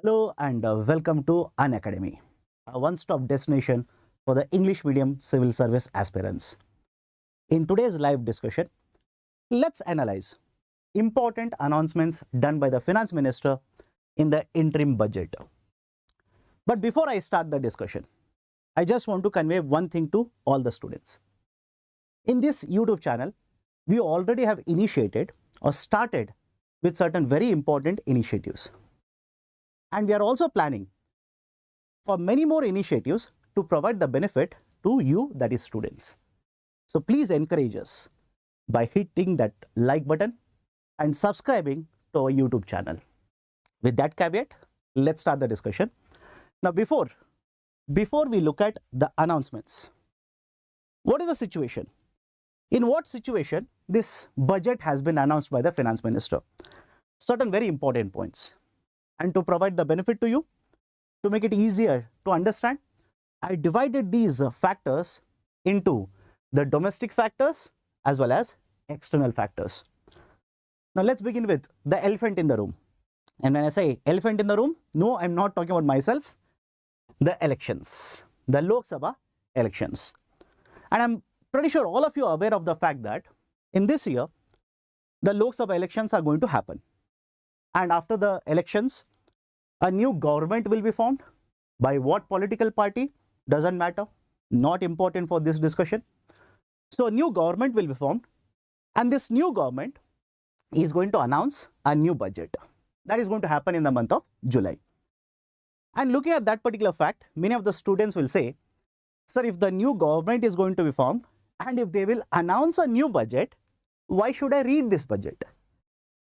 Hello and welcome to Unacademy, a one-stop destination for the English medium civil service aspirants. In today's live discussion, let's analyze important announcements done by the Finance Minister in the interim budget. But before I start the discussion, I just want to convey one thing to all the students. In this YouTube channel, we already have initiated or started with certain very important initiatives. And we are also planning for many more initiatives to provide the benefit to you, that is students. So please encourage us by hitting that like button and subscribing to our YouTube channel. With that caveat, let's start the discussion. Now before we look at the announcements, what is the situation? In what situation this budget has been announced by the Finance Minister? Certain very important points. And to provide the benefit to you, to make it easier to understand, I divided these factors into the domestic factors as well as external factors. Now let's begin with the elephant in the room. And when I say elephant in the room, no, I'm not talking about myself. The elections, the Lok Sabha elections. And I'm pretty sure all of you are aware of the fact that in this year, the Lok Sabha elections are going to happen. And after the elections, a new government will be formed. By what political party? Doesn't matter. Not important for this discussion. So a new government will be formed. And this new government is going to announce a new budget. That is going to happen in the month of July. And looking at that particular fact, many of the students will say, sir, if the new government is going to be formed and if they will announce a new budget, why should I read this budget?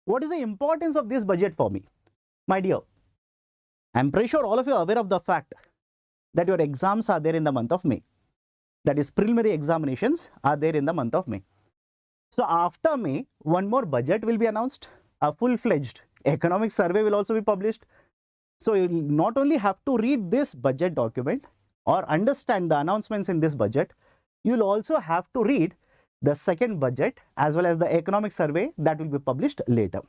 What is the importance of this budget for me? My dear, I'm pretty sure all of you are aware of the fact that your exams are there in the month of May. That is, preliminary examinations are there in the month of May. So after May, one more budget will be announced. A full-fledged economic survey will also be published. So you not only have to read this budget document or understand the announcements in this budget, you'll also have to read the second budget as well as the economic survey that will be published later.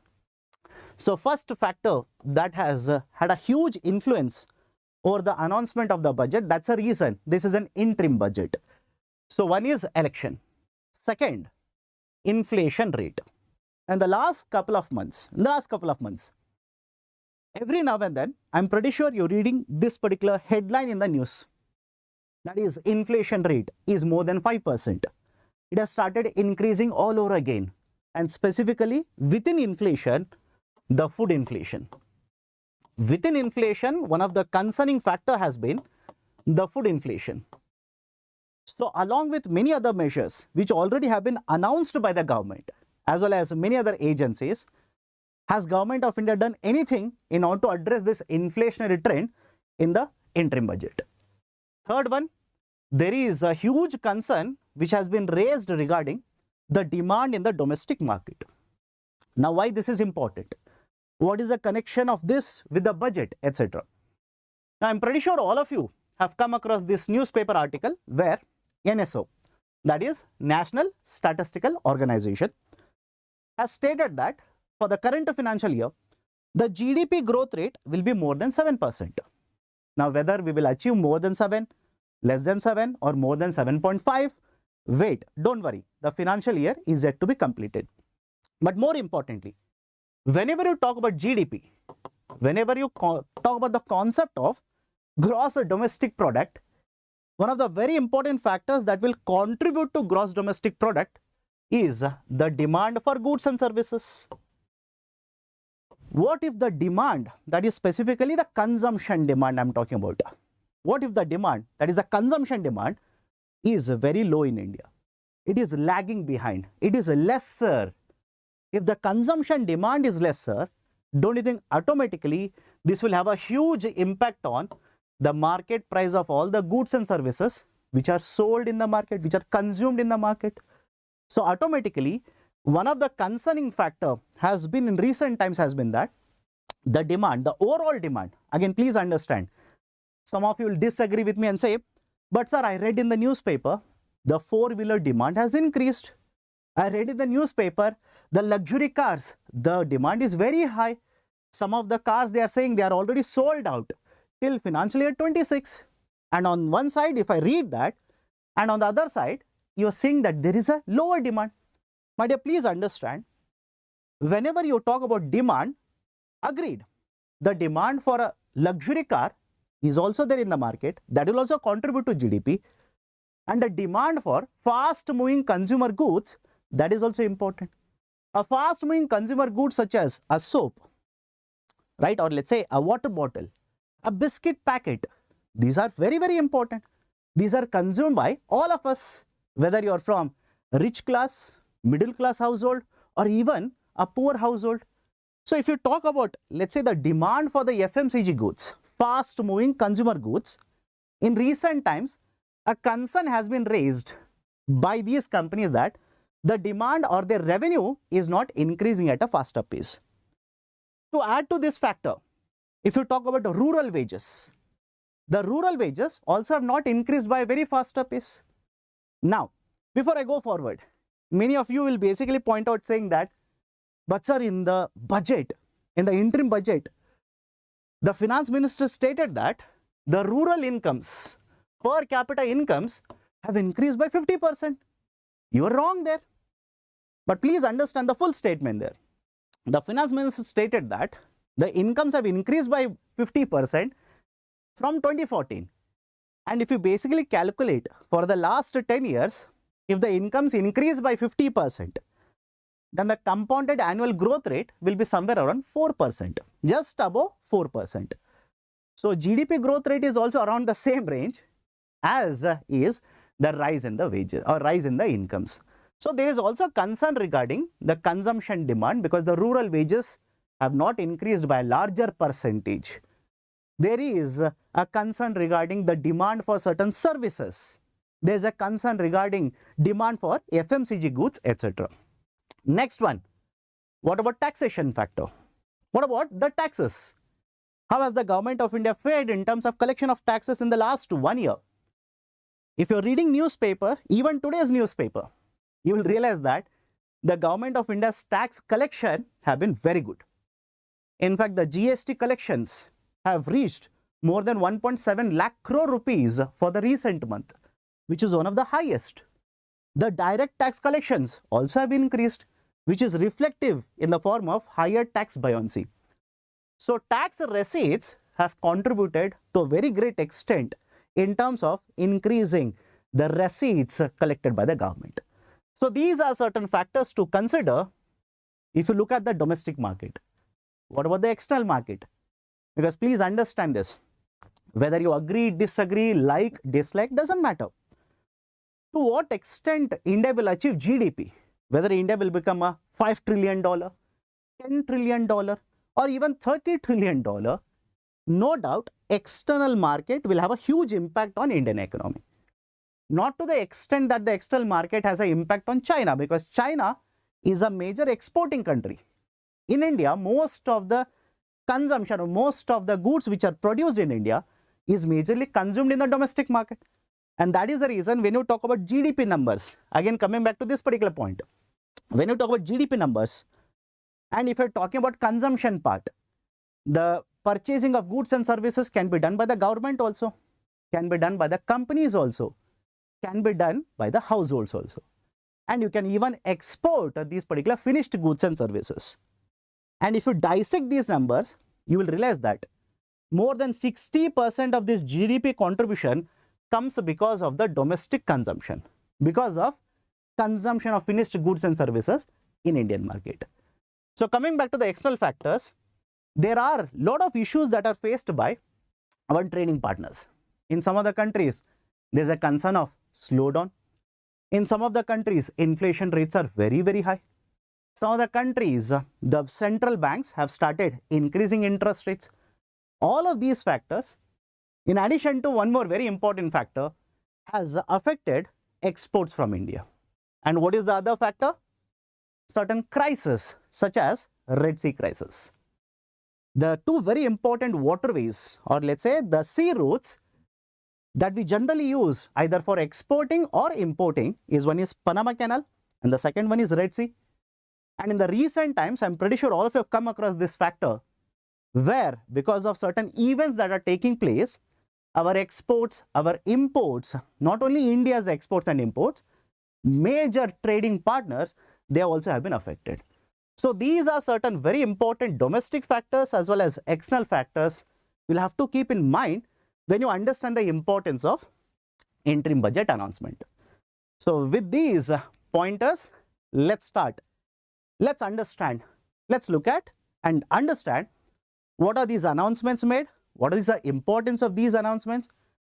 So first factor that has had a huge influence over the announcement of the budget, that's a reason this is an interim budget. So one is election. Second, inflation rate. And the last couple of months, every now and then, I'm pretty sure you're reading this particular headline in the news. That is, inflation rate is more than 5%. It has started increasing all over again, and specifically within inflation, the food inflation. Within inflation, one of the concerning factor has been the food inflation. So along with many other measures which already have been announced by the government as well as many other agencies, has Government of India done anything in order to address this inflationary trend in the interim budget? Third one, there is a huge concern which has been raised regarding the demand in the domestic market. Now, why this is important? What is the connection of this with the budget, etc.? Now, I'm pretty sure all of you have come across this newspaper article where NSO, that is National Statistical Organization, has stated that for the current financial year, the GDP growth rate will be more than 7%. Now, whether we will achieve more than 7, less than 7 or more than 7.5, wait, don't worry, the financial year is yet to be completed. But more importantly, whenever you talk about GDP, whenever you talk about the concept of gross domestic product, one of the very important factors that will contribute to gross domestic product is the demand for goods and services. What if the demand, that is specifically the consumption demand I'm talking about, what if the demand, that is the consumption demand, is very low in India? It is lagging behind. It is lesser. If the consumption demand is lesser, don't you think automatically this will have a huge impact on the market price of all the goods and services which are sold in the market, which are consumed in the market? So automatically, one of the concerning factor has been in recent times has been that the demand, the overall demand, again please understand, some of you will disagree with me and say, but sir, I read in the newspaper, the four-wheeler demand has increased. I read in the newspaper, the luxury cars, the demand is very high. Some of the cars, they are saying they are already sold out till financial year 26. And on one side, if I read that, and on the other side, you are seeing that there is a lower demand. My dear, please understand, whenever you talk about demand, agreed, the demand for a luxury car is also there in the market. That will also contribute to GDP. And the demand for fast-moving consumer goods, that is also important. A fast-moving consumer goods such as a soap, right, or let's say a water bottle, a biscuit packet, these are very, very important. These are consumed by all of us, whether you are from rich class, middle class household, or even a poor household. So if you talk about, let's say, the demand for the FMCG goods, fast moving consumer goods, in recent times, a concern has been raised by these companies that the demand or their revenue is not increasing at a faster pace. To add to this factor, if you talk about the rural wages, the rural wages also have not increased by a very faster pace. Now, before I go forward, many of you will basically point out saying that, but sir, in the budget, in the interim budget, the finance minister stated that the rural incomes, per capita incomes have increased by 50%. You are wrong there. But please understand the full statement there. The finance minister stated that the incomes have increased by 50% from 2014. And if you basically calculate for the last 10 years, if the incomes increase by 50%, then the compounded annual growth rate will be somewhere around 4%, just above 4%. So GDP growth rate is also around the same range as is the rise in the wages or rise in the incomes. So there is also concern regarding the consumption demand because the rural wages have not increased by a larger percentage. There is a concern regarding the demand for certain services. There is a concern regarding demand for FMCG goods, etc. Next one, what about taxation factor? What about the taxes? How has the government of India fared in terms of collection of taxes in the last 1 year? If you're reading newspaper, even today's newspaper, you will realize that the government of India's tax collection have been very good. In fact, the GST collections have reached more than 1.7 lakh crore rupees for the recent month, which is one of the highest. The direct tax collections also have increased, which is reflective in the form of higher tax buoyancy. So tax receipts have contributed to a very great extent in terms of increasing the receipts collected by the government. So these are certain factors to consider if you look at the domestic market. What about the external market? Because please understand this, whether you agree, disagree, like, dislike, doesn't matter. To what extent India will achieve GDP, whether India will become a $5 trillion, $10 trillion, or even $30 trillion, no doubt external market will have a huge impact on Indian economy. Not to the extent that the external market has an impact on China, because China is a major exporting country. In India, most of the consumption or most of the goods which are produced in India is majorly consumed in the domestic market. And that is the reason when you talk about GDP numbers, again coming back to this particular point, when you talk about GDP numbers, and if you're talking about consumption part, the purchasing of goods and services can be done by the government also, can be done by the companies also, can be done by the households also. And you can even export these particular finished goods and services. And if you dissect these numbers, you will realize that more than 60% of this GDP contribution comes because of the domestic consumption, because of consumption of finished goods and services in Indian market. So coming back to the external factors, there are a lot of issues that are faced by our trading partners. In some of the countries, there is a concern of slowdown. In some of the countries, inflation rates are very, very high. Some of the countries, the central banks have started increasing interest rates. All of these factors, in addition to one more very important factor, has affected exports from India. And what is the other factor? Certain crises such as Red Sea crisis. The two very important waterways, or let's say the sea routes that we generally use either for exporting or importing, is one is Panama Canal and the second one is Red Sea. And in the recent times, I'm pretty sure all of you have come across this factor, where because of certain events that are taking place, our exports, our imports, not only India's exports and imports, major trading partners, they also have been affected. So these are certain very important domestic factors as well as external factors you'll have to keep in mind when you understand the importance of interim budget announcement. So with these pointers, let's start. Let's understand. Let's look at and understand what are these announcements made? What is the importance of these announcements?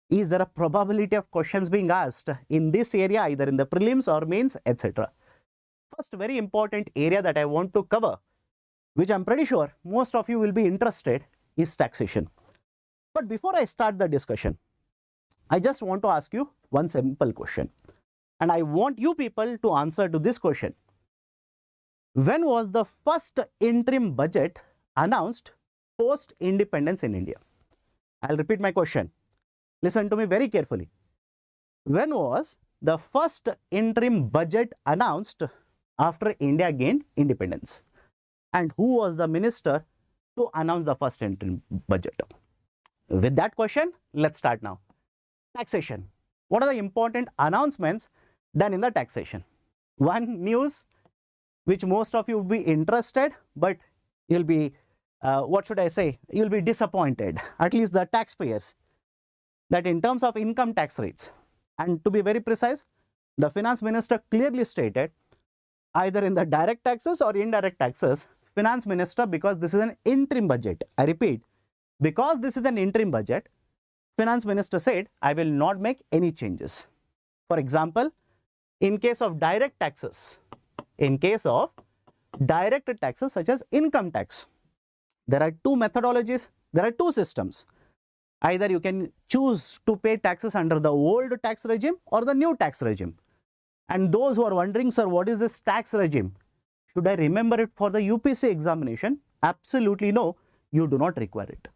Is there a probability of questions being asked in this area, either in the prelims or mains, etc.? First very important area that I want to cover, which I'm pretty sure most of you will be interested, is taxation. But before I start the discussion, I just want to ask you one simple question. And I want you people to answer to this question. When was the first interim budget announced post-independence in India? I'll repeat my question. Listen to me very carefully. When was the first interim budget announced after India gained independence? And who was the minister to announce the first interim budget? With that question, let's start now. Taxation. What are the important announcements done in the taxation? One news which most of you will be interested, but you'll be, you'll be disappointed, at least the taxpayers, that in terms of income tax rates, and to be very precise, the finance minister clearly stated, either in the direct taxes or indirect taxes, finance minister, because this is an interim budget, I repeat, because this is an interim budget, finance minister said, I will not make any changes. For example, in case of direct taxes, such as income tax, there are two methodologies, there are two systems. Either you can choose to pay taxes under the old tax regime or the new tax regime. And those who are wondering, sir, what is this tax regime? Should I remember it for the UPSC examination? Absolutely no, you do not require it.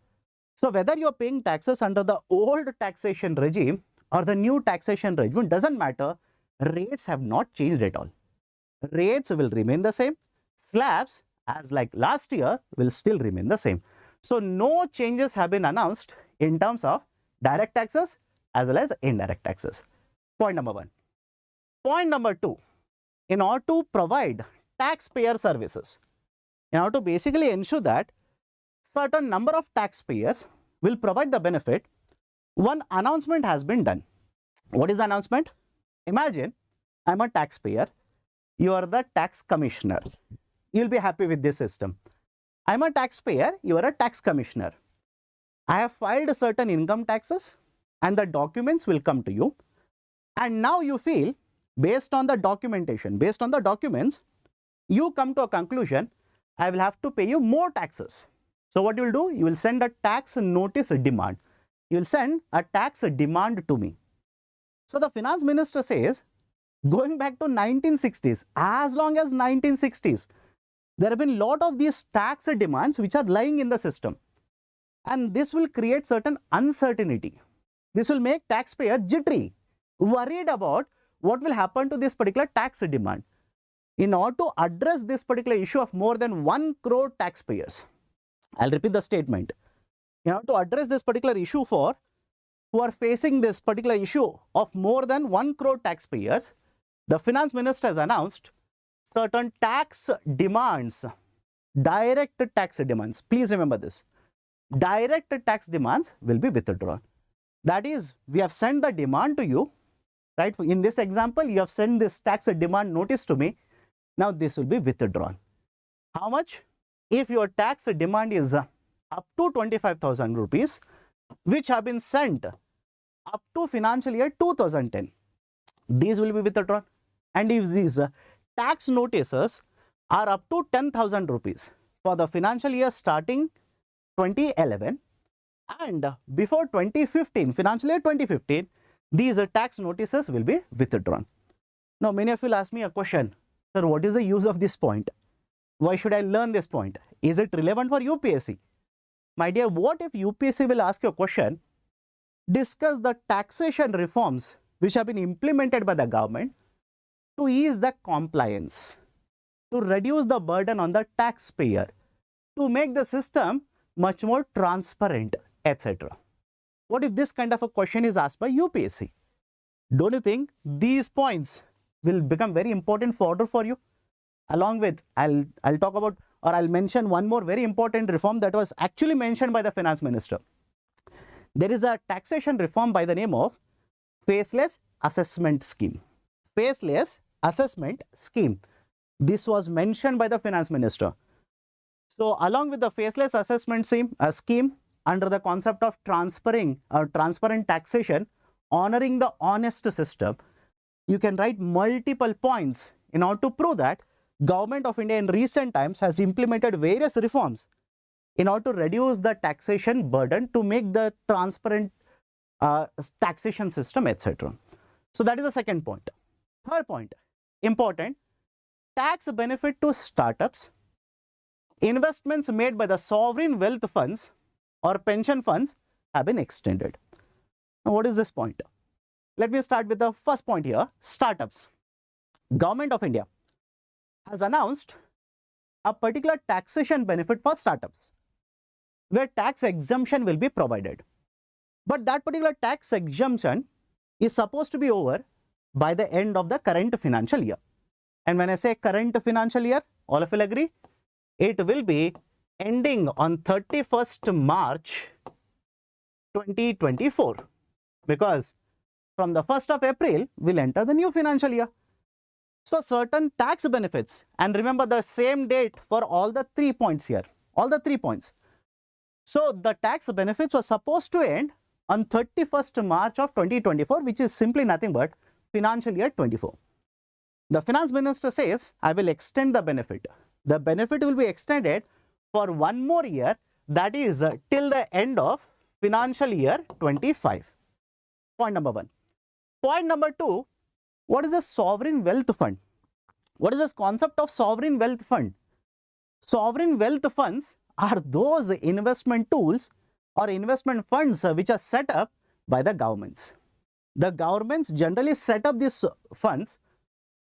So whether you are paying taxes under the old taxation regime or the new taxation regime, doesn't matter, rates have not changed at all. Rates will remain the same, slabs as like last year will still remain the same. So no changes have been announced in terms of direct taxes as well as indirect taxes. Point number one. Point number two, in order to provide taxpayer services, in order to basically ensure that certain number of taxpayers will provide the benefit, one announcement has been done. What is the announcement? Imagine I'm a taxpayer, you are the tax commissioner. You'll be happy with this system. I'm a taxpayer, you are a tax commissioner. I have filed certain income taxes and the documents will come to you. And now you feel, based on the documentation, based on the documents, you come to a conclusion, I will have to pay you more taxes. So what you will do? You will send a tax notice demand. You will send a tax demand to me. So the finance minister says, going back to 1960s, as long as 1960s, there have been a lot of these tax demands which are lying in the system. And this will create certain uncertainty. This will make taxpayer jittery, worried about what will happen to this particular tax demand. In order to address this particular issue of more than 1 crore taxpayers, I'll repeat the statement. In order to address this particular issue for who are facing this particular issue of more than 1 crore taxpayers, the finance minister has announced certain tax demands, direct tax demands. Please remember this. Direct tax demands will be withdrawn. That is, we have sent the demand to you, right? In this example, you have sent this tax demand notice to me. Now this will be withdrawn. How much? If your tax demand is up to 25,000 rupees, which have been sent up to financial year 2010, these will be withdrawn. And if these tax notices are up to 10,000 rupees for the financial year starting 2011 and before 2015, financial year 2015, these tax notices will be withdrawn. Now, many of you will ask me a question, sir, what is the use of this point? Why should I learn this point? Is it relevant for UPSC? My dear, what if UPSC will ask you a question, discuss the taxation reforms which have been implemented by the government to ease the compliance, to reduce the burden on the taxpayer, to make the system much more transparent, etc. What if this kind of a question is asked by UPSC? Don't you think these points will become very important further for you? Along with, I'll talk about, or I'll mention one more very important reform that was actually mentioned by the finance minister. There is a taxation reform by the name of faceless assessment scheme. Faceless assessment scheme. This was mentioned by the finance minister. So along with the faceless assessment scheme, under the concept of transparent taxation, honoring the honest system, you can write multiple points in order to prove that Government of India in recent times has implemented various reforms in order to reduce the taxation burden, to make the transparent taxation system, etc. So that is the second point. Third point, important, tax benefit to startups, investments made by the sovereign wealth funds or pension funds have been extended. Now, what is this point? Let me start with the first point here, startups. Government of India has announced a particular taxation benefit for startups, where tax exemption will be provided. But that particular tax exemption is supposed to be over by the end of the current financial year. And when I say current financial year, all of you will agree, it will be ending on 31st March 2024, because from the 1st of April, we'll enter the new financial year. So certain tax benefits, and remember the same date for all the 3 points here, all the 3 points. So the tax benefits were supposed to end on 31st March of 2024, which is simply nothing but financial year 24. The finance minister says, I will extend the benefit. The benefit will be extended for one more year, that is till the end of financial year 25. Point number 1. Point number 2, what is a sovereign wealth fund? What is this concept of sovereign wealth fund? Sovereign wealth funds are those investment tools or investment funds which are set up by the governments. The governments generally set up these funds,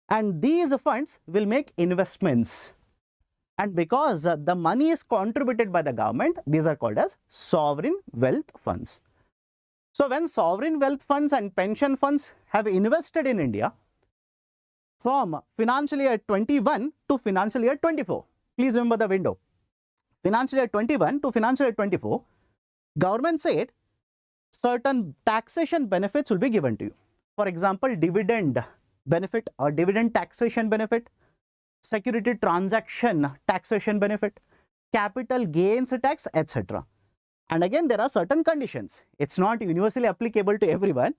and these funds will make investments. And because the money is contributed by the government, these are called as sovereign wealth funds. So when sovereign wealth funds and pension funds have invested in India from financial year 21 to financial year 24, please remember the window. Financial year 21 to financial year 24, government said certain taxation benefits will be given to you. For example, dividend benefit or dividend taxation benefit, security transaction taxation benefit, capital gains tax, etc. And again, there are certain conditions. It's not universally applicable to everyone.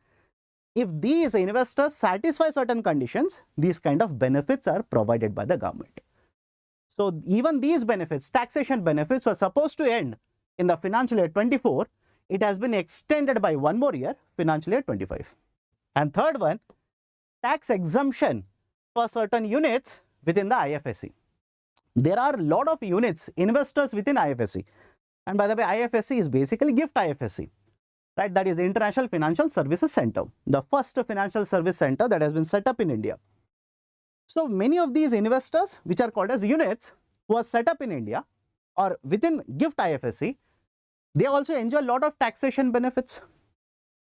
If these investors satisfy certain conditions, these kind of benefits are provided by the government. So even these benefits, taxation benefits, were supposed to end in the financial year 24. It has been extended by one more year, financial year 25. And third one, tax exemption for certain units within the IFSC. There are a lot of units, investors within IFSC. And by the way, IFSC is basically GIFT IFSC, right? That is International Financial Services Center, the first financial service center that has been set up in India. So many of these investors, which are called as units, who are set up in India or within GIFT IFSC, they also enjoy a lot of taxation benefits.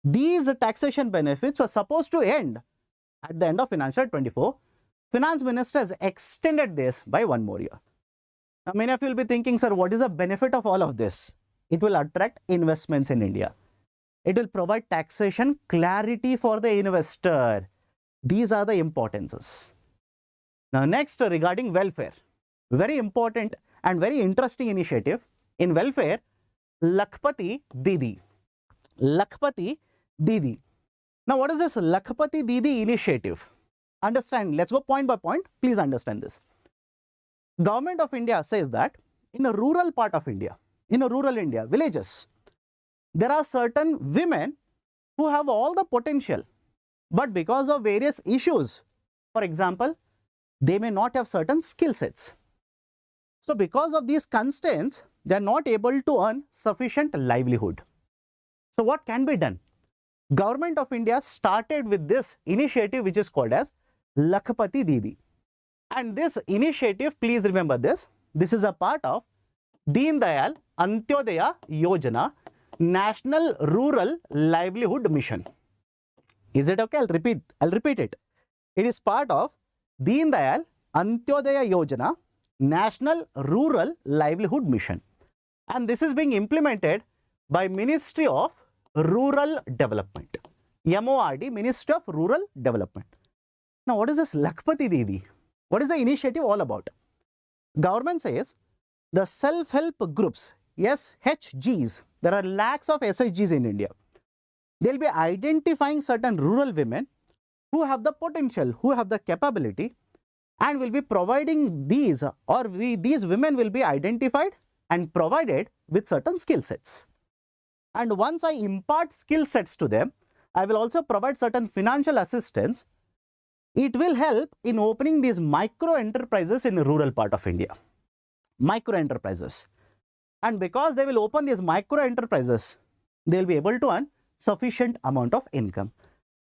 These taxation benefits were supposed to end at the end of financial year 24. Finance Minister has extended this by one more year. Now, many of you will be thinking, sir, what is the benefit of all of this? It will attract investments in India. It will provide taxation clarity for the investor. These are the importances. Now, next, regarding welfare, very important and very interesting initiative. In welfare, Lakpa Dii. Lakpa Dii. Now, what is this Lakpa Dii initiative? Understand, let's go point by point. Please understand this. Government of India says that in a rural part of India, villages, there are certain women who have all the potential, but because of various issues, for example, they may not have certain skill sets. So because of these constraints, they are not able to earn sufficient livelihood. So what can be done? Government of India started with this initiative which is called as Lakpa Dii. And this initiative, please remember this, this is a part of Deen Dayal Antyodaya Yojana National Rural Livelihood Mission. Is it okay? I'll repeat it. It is part of Deen Dayal Antyodaya Yojana National Rural Livelihood Mission. And this is being implemented by Ministry of Rural Development. MORD, Ministry of Rural Development. Now, what is this Lakpa Dii? What is the initiative all about? Government says the self-help groups, SHGs, there are lakhs of SHGs in India. They'll be identifying certain rural women who have the potential, who have the capability, and will be providing these, or these women will be identified and provided with certain skill sets. And once I impart skill sets to them, I will also provide certain financial assistance. It will help in opening these micro enterprises in the rural part of India. Micro enterprises. And because they will open these micro enterprises, they will be able to earn sufficient amount of income.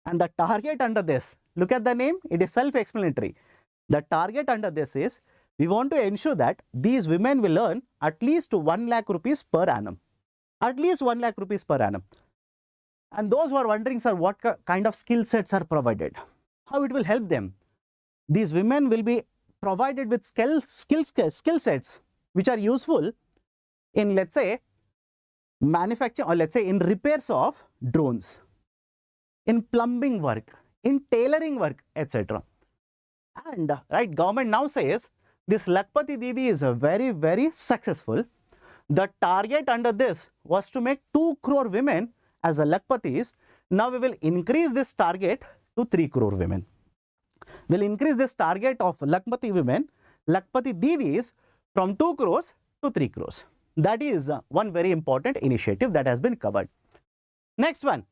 And the target under this, look at the name, it is self-explanatory. The target under this is, we want to ensure that these women will earn at least 1 lakh rupees per annum. At least 1 lakh rupees per annum. And those who are wondering, sir, what kind of skill sets are provided? How it will help them? These women will be provided with skill sets which are useful in, let's say, manufacturing, or let's say in repairs of drones, in plumbing work, in tailoring work, etc. And right, government now says this Lakpa Dii is very, very successful. The target under this was to make 2 crore women as a Lakpatis. Now we will increase this target to 3 crore women. We'll increase this target of Lakpati women, Lakpati Didis, from 2 crores to 3 crores. That is one very important initiative that has been covered. Next one,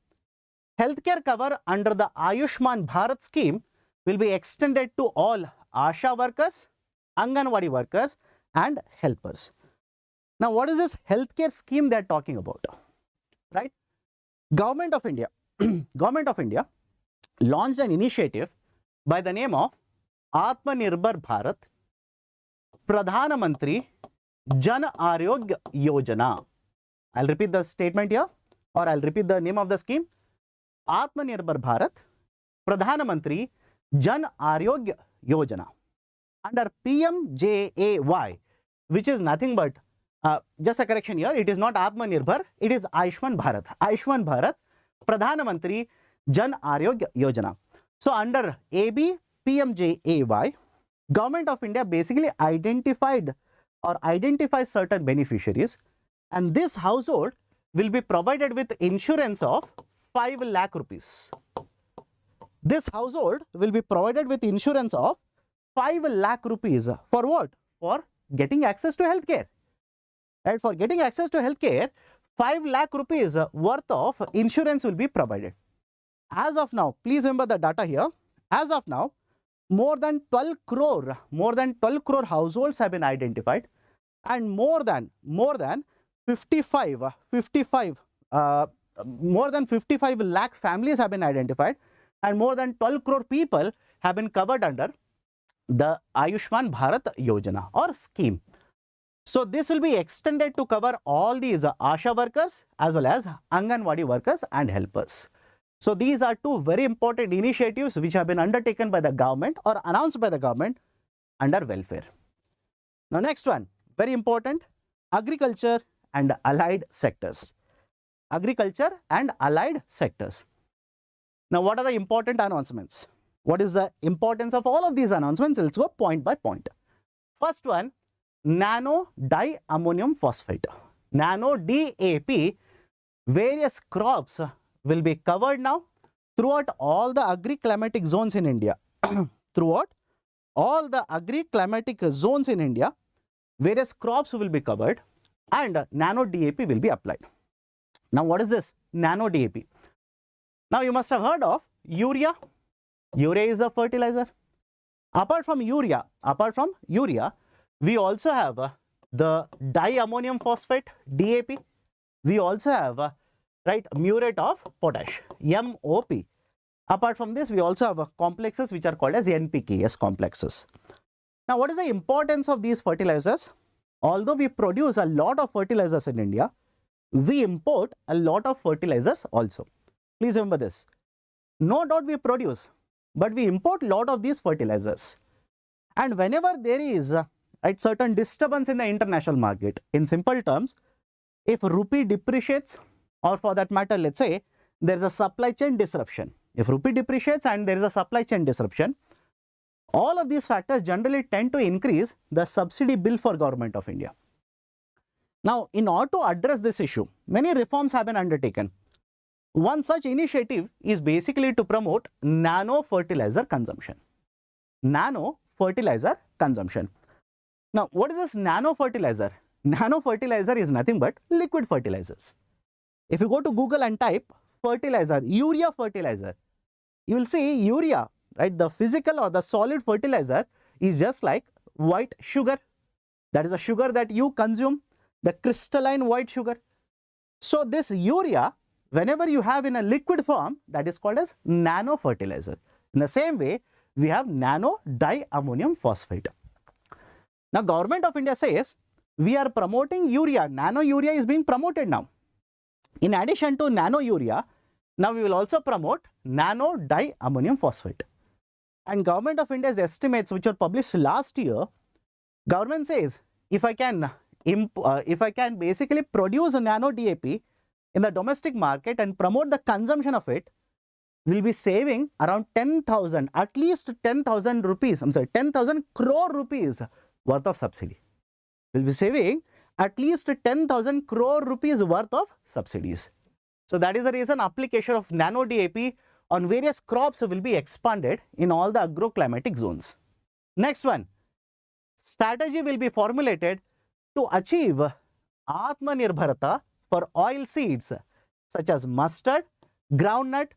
healthcare cover under the Ayushman Bharat scheme will be extended to all ASHA workers, Anganwadi workers and helpers. Now, what is this healthcare scheme they are talking about? Right? Government of India launched an initiative by the name of Atmanirbhar Bharat Pradhan Mantri Jan Arogya Yojana. I'll repeat the statement here, or I'll repeat the name of the scheme. Atmanirbhar Bharat Pradhan Mantri Jan Arogya Yojana. Under PMJAY, which is nothing but, just a correction here, it is not Atmanirbhar, it is Ayushman Bharat. Ayushman Bharat Pradhan Mantri Jan Arogya Yojana. So under AB PMJAY, Government of India basically identifies certain beneficiaries, and this household will be provided with insurance of 5 lakh rupees. This household will be provided with insurance of 5 lakh rupees. For what? For getting access to healthcare. And for getting access to healthcare, 5 lakh rupees worth of insurance will be provided. As of now, please remember the data here. As of now, more than 12 crore households have been identified, and more than 55 lakh families have been identified, and more than 12 crore people have been covered under the Ayushman Bharat Yojana or scheme. So this will be extended to cover all these ASHA workers as well as Anganwadi workers and helpers. So these are 2 very important initiatives which have been undertaken by the government or announced by the government under welfare. Now next one, very important, agriculture and allied sectors. Agriculture and allied sectors. Now what are the important announcements? What is the importance of all of these announcements? Let's go point by point. First one, Nano Diammonium Phosphate. Nano DAP, various crops will be covered now throughout all the agri-climatic zones in India. Throughout all the agri-climatic zones in India, various crops will be covered and Nano DAP will be applied. Now what is this Nano DAP? Now you must have heard of urea. Urea is a fertilizer. Apart from urea, we also have the diammonium phosphate, DAP. We also have muriate of potash, MOP. Apart from this, we also have complexes which are called as NPKs complexes. Now, what is the importance of these fertilizers? although we produce a lot of fertilizers in India, we import a lot of fertilizers also. Please remember this. No doubt we produce, but we import a lot of these fertilizers. And whenever there is certain disturbance in the international market, in simple terms, if rupee depreciates, or for that matter, let's say there is a supply chain disruption. If rupee depreciates and there is a supply chain disruption, all of these factors generally tend to increase the subsidy bill for Government of India. Now, in order to address this issue, many reforms have been undertaken. One such initiative is basically to promote nano fertilizer consumption. Nano fertilizer consumption. Now, what is this nano fertilizer? Nano fertilizer is nothing but liquid fertilizers. If you go to Google and type fertilizer, urea fertilizer, you will see urea, right? The physical or the solid fertilizer is just like white sugar. That is a sugar that you consume, the crystalline white sugar. So this urea, whenever you have in a liquid form, that is called as nano fertilizer. In the same way, we have nano diammonium phosphate. Now, Government of India says we are promoting urea. Nano urea is being promoted now. In addition to nano urea, now we will also promote nano diammonium phosphate. And Government of India's estimates, which were published last year, government says if I can basically produce a nano DAP in the domestic market and promote the consumption of it, we'll be saving around 10,000, at least 10,000 rupees, 10,000 crore rupees worth of subsidy. We'll be saving at least 10,000 crore rupees worth of subsidies. So that is the reason application of nano DAP on various crops will be expanded in all the agroclimatic zones. Next one, strategy will be formulated to achieve Atmanirbharata for oil seeds such as mustard, groundnut,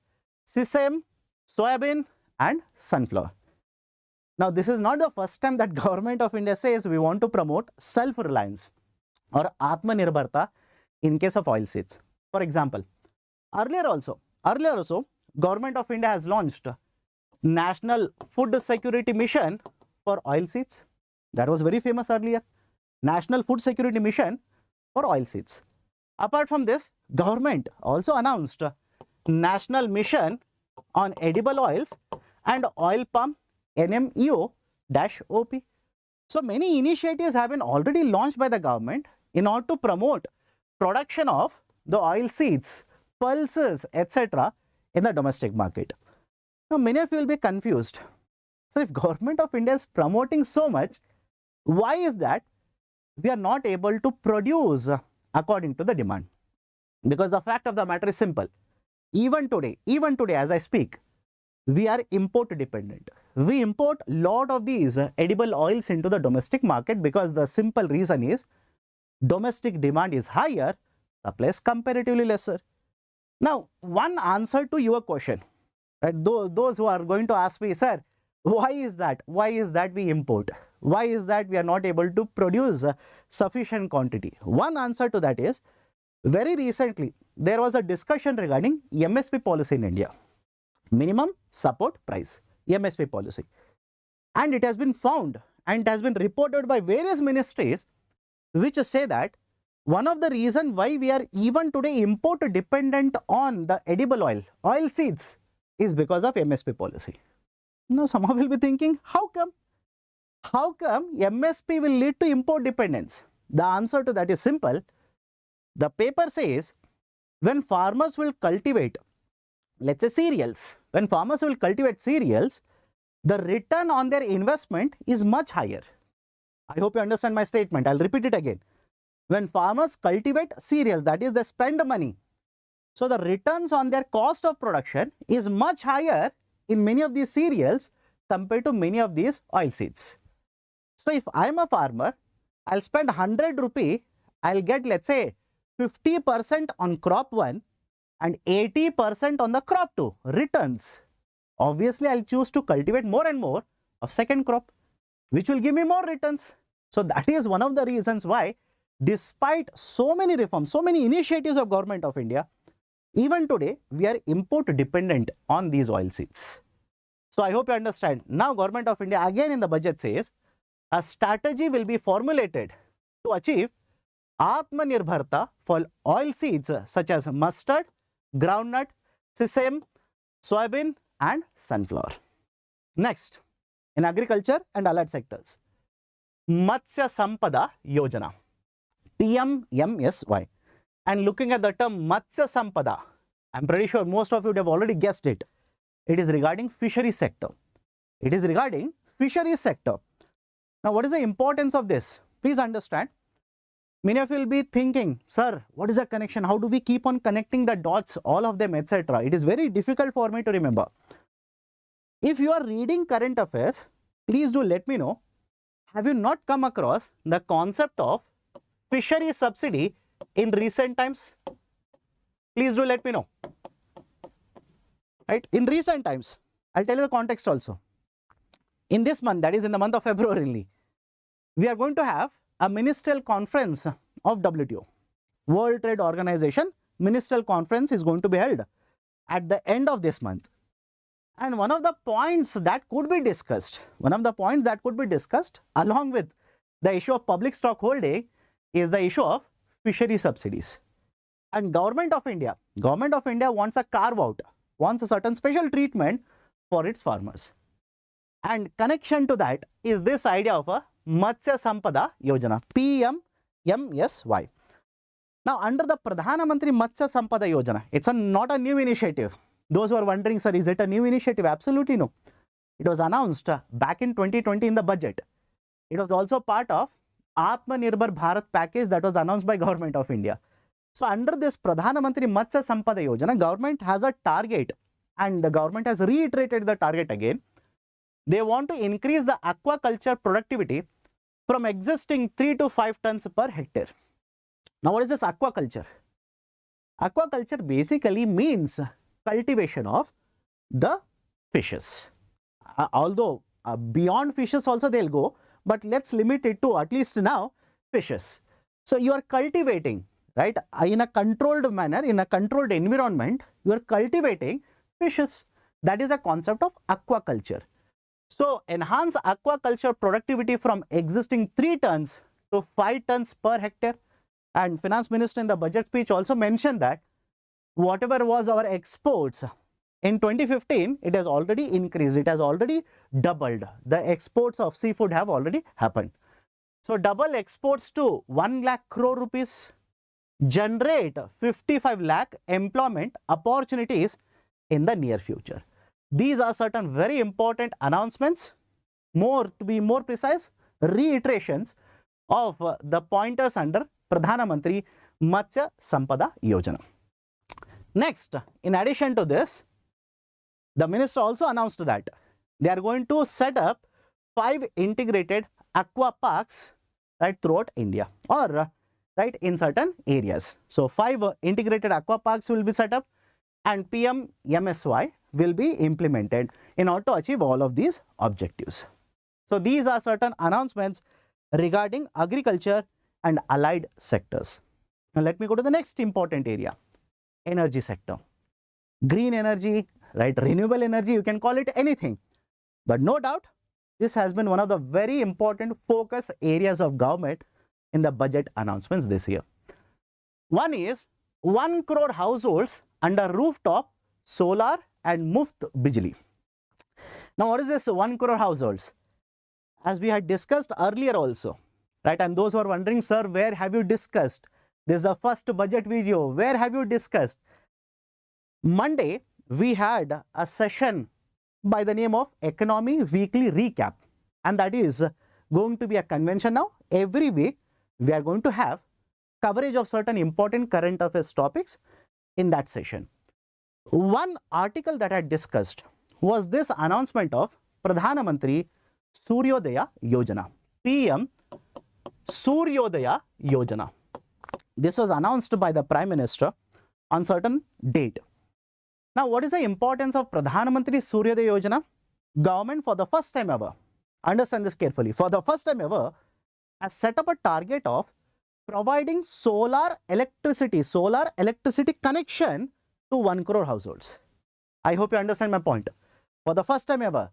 sesame, soybean and sunflower. Now, this is not the first time that Government of India says we want to promote self-reliance or Atmanirbharata in case of oil seeds. For example, earlier also, Government of India has launched National Food Security Mission for oil seeds. That was very famous earlier. National Food Security Mission for oil seeds. Apart from this, government also announced National Mission on Edible Oils and Oil Palm NMEO-OP. So many initiatives have been already launched by the government in order to promote production of the oil seeds, pulses, etc. in the domestic market. Now, many of you will be confused. So, if Government of India is promoting so much, why is that we are not able to produce according to the demand? Because the fact of the matter is simple. Even today as I speak, we are import dependent. We import a lot of these edible oils into the domestic market because the simple reason is domestic demand is higher, supply is comparatively lesser. Now, one answer to your question, right? Those who are going to ask me, sir, why is that? Why is that we import? Why is that we are not able to produce sufficient quantity? One answer to that is, very recently, there was a discussion regarding MSP policy in India. Minimum support price, MSP policy. And it has been found and it has been reported by various ministries which say that one of the reasons why we are even today import dependent on the edible oil seeds is because of MSP policy. Now, someone will be thinking, how come? How come MSP will lead to import dependence? The answer to that is simple. The paper says when farmers will cultivate, let's say cereals, when farmers will cultivate cereals, the return on their investment is much higher. I hope you understand my statement. I'll repeat it again. When farmers cultivate cereals, that is they spend money. So the returns on their cost of production is much higher in many of these cereals compared to many of these oil seeds. So if I'm a farmer, I'll spend 100 rupee, I'll get, let's say, 50% on crop 1 and 80% on the crop 2 returns. Obviously, I'll choose to cultivate more and more of second crop, which will give me more returns. So that is one of the reasons why, despite so many reforms, so many initiatives of Government of India, even today, we are import dependent on these oil seeds. So I hope you understand. Now, Government of India again in the budget says, a strategy will be formulated to achieve Atmanirbharta for oil seeds such as mustard, groundnut, sesame, soybean and sunflower. Next, in agriculture and allied sectors, Matsya Sampada Yojana, PMMSY. And looking at the term Matsya Sampada, I'm pretty sure most of you would have already guessed it. It is regarding fishery sector. It is regarding fishery sector. Now, what is the importance of this? Please understand. Many of you will be thinking, sir, what is the connection? How do we keep on connecting the dots, all of them, etc.? It is very difficult for me to remember. If you are reading current affairs, please do let me know. Have you not come across the concept of fishery subsidy in recent times? Please do let me know. Right? In recent times, I'll tell you the context also. In this month, that is in the month of February, we are going to have a ministerial conference of WTO, World Trade Organization. Ministerial conference is going to be held at the end of this month. And one of the points that could be discussed, along with the issue of public stock holding is the issue of fishery subsidies. And Government of India wants a carve out, wants a certain special treatment for its farmers. And connection to that is this idea of a Matsya Sampada Yojana, PMMSY. Now, under the Pradhana Mantri Matsya Sampada Yojana, it's not a new initiative. Those who are wondering, sir, is it a new initiative? Absolutely no. It was announced back in 2020 in the budget. It was also part of Atmanirbhar Bharat package that was announced by Government of India. So, under this Pradhana Mantri Matsya Sampada Yojana, government has a target and the government has reiterated the target again. They want to increase the aquaculture productivity from existing 3 to 5 tons per hectare. Now, what is this aquaculture? Aquaculture basically means cultivation of the fishes. Although beyond fishes also they'll go, but let's limit it to at least now fishes. So, you are cultivating, right, in a controlled manner, in a controlled environment, you are cultivating fishes. That is a concept of aquaculture. So, enhance aquaculture productivity from existing 3 tons to 5 tons per hectare. And Finance Minister in the budget speech also mentioned that whatever was our exports in 2015, it has already increased, it has already doubled. The exports of seafood have already happened. So, double exports to 1 lakh crore rupees, generate 55 lakh employment opportunities in the near future. These are certain very important announcements, to be more precise, reiterations of the pointers under Pradhana Mantri Matsya Sampada Yojana. Next, in addition to this, the minister also announced that they are going to set up 5 integrated aqua parks right throughout India or right in certain areas. So, 5 integrated aqua parks will be set up and PMMSY will be implemented in order to achieve all of these objectives. So, these are certain announcements regarding agriculture and allied sectors. Now, let me go to the next important area, energy sector. Green energy, right, renewable energy, you can call it anything. But no doubt, this has been one of the very important focus areas of government in the budget announcements this year. One is 1 crore households under rooftop solar and Muft Bijli. Now, what is this 1 crore households? As we had discussed earlier also, right? And those who are wondering, sir, where have you discussed? This is the first budget video. Where have you discussed? Monday, we had a session by the name of Economy Weekly Recap. And that is going to be a convention now. Every week, we are going to have coverage of certain important current affairs topics in that session. One article that I discussed was this announcement of Pradhana Mantri Suryodaya Yojana, PM Suryodaya Yojana. This was announced by the Prime Minister on certain date. Now, what is the importance of Pradhana Mantri Suryodaya Yojana? Government for the first time ever, understand this carefully, for the first time ever has set up a target of providing solar electricity connection to 1 crore households. I hope you understand my point. For the first time ever,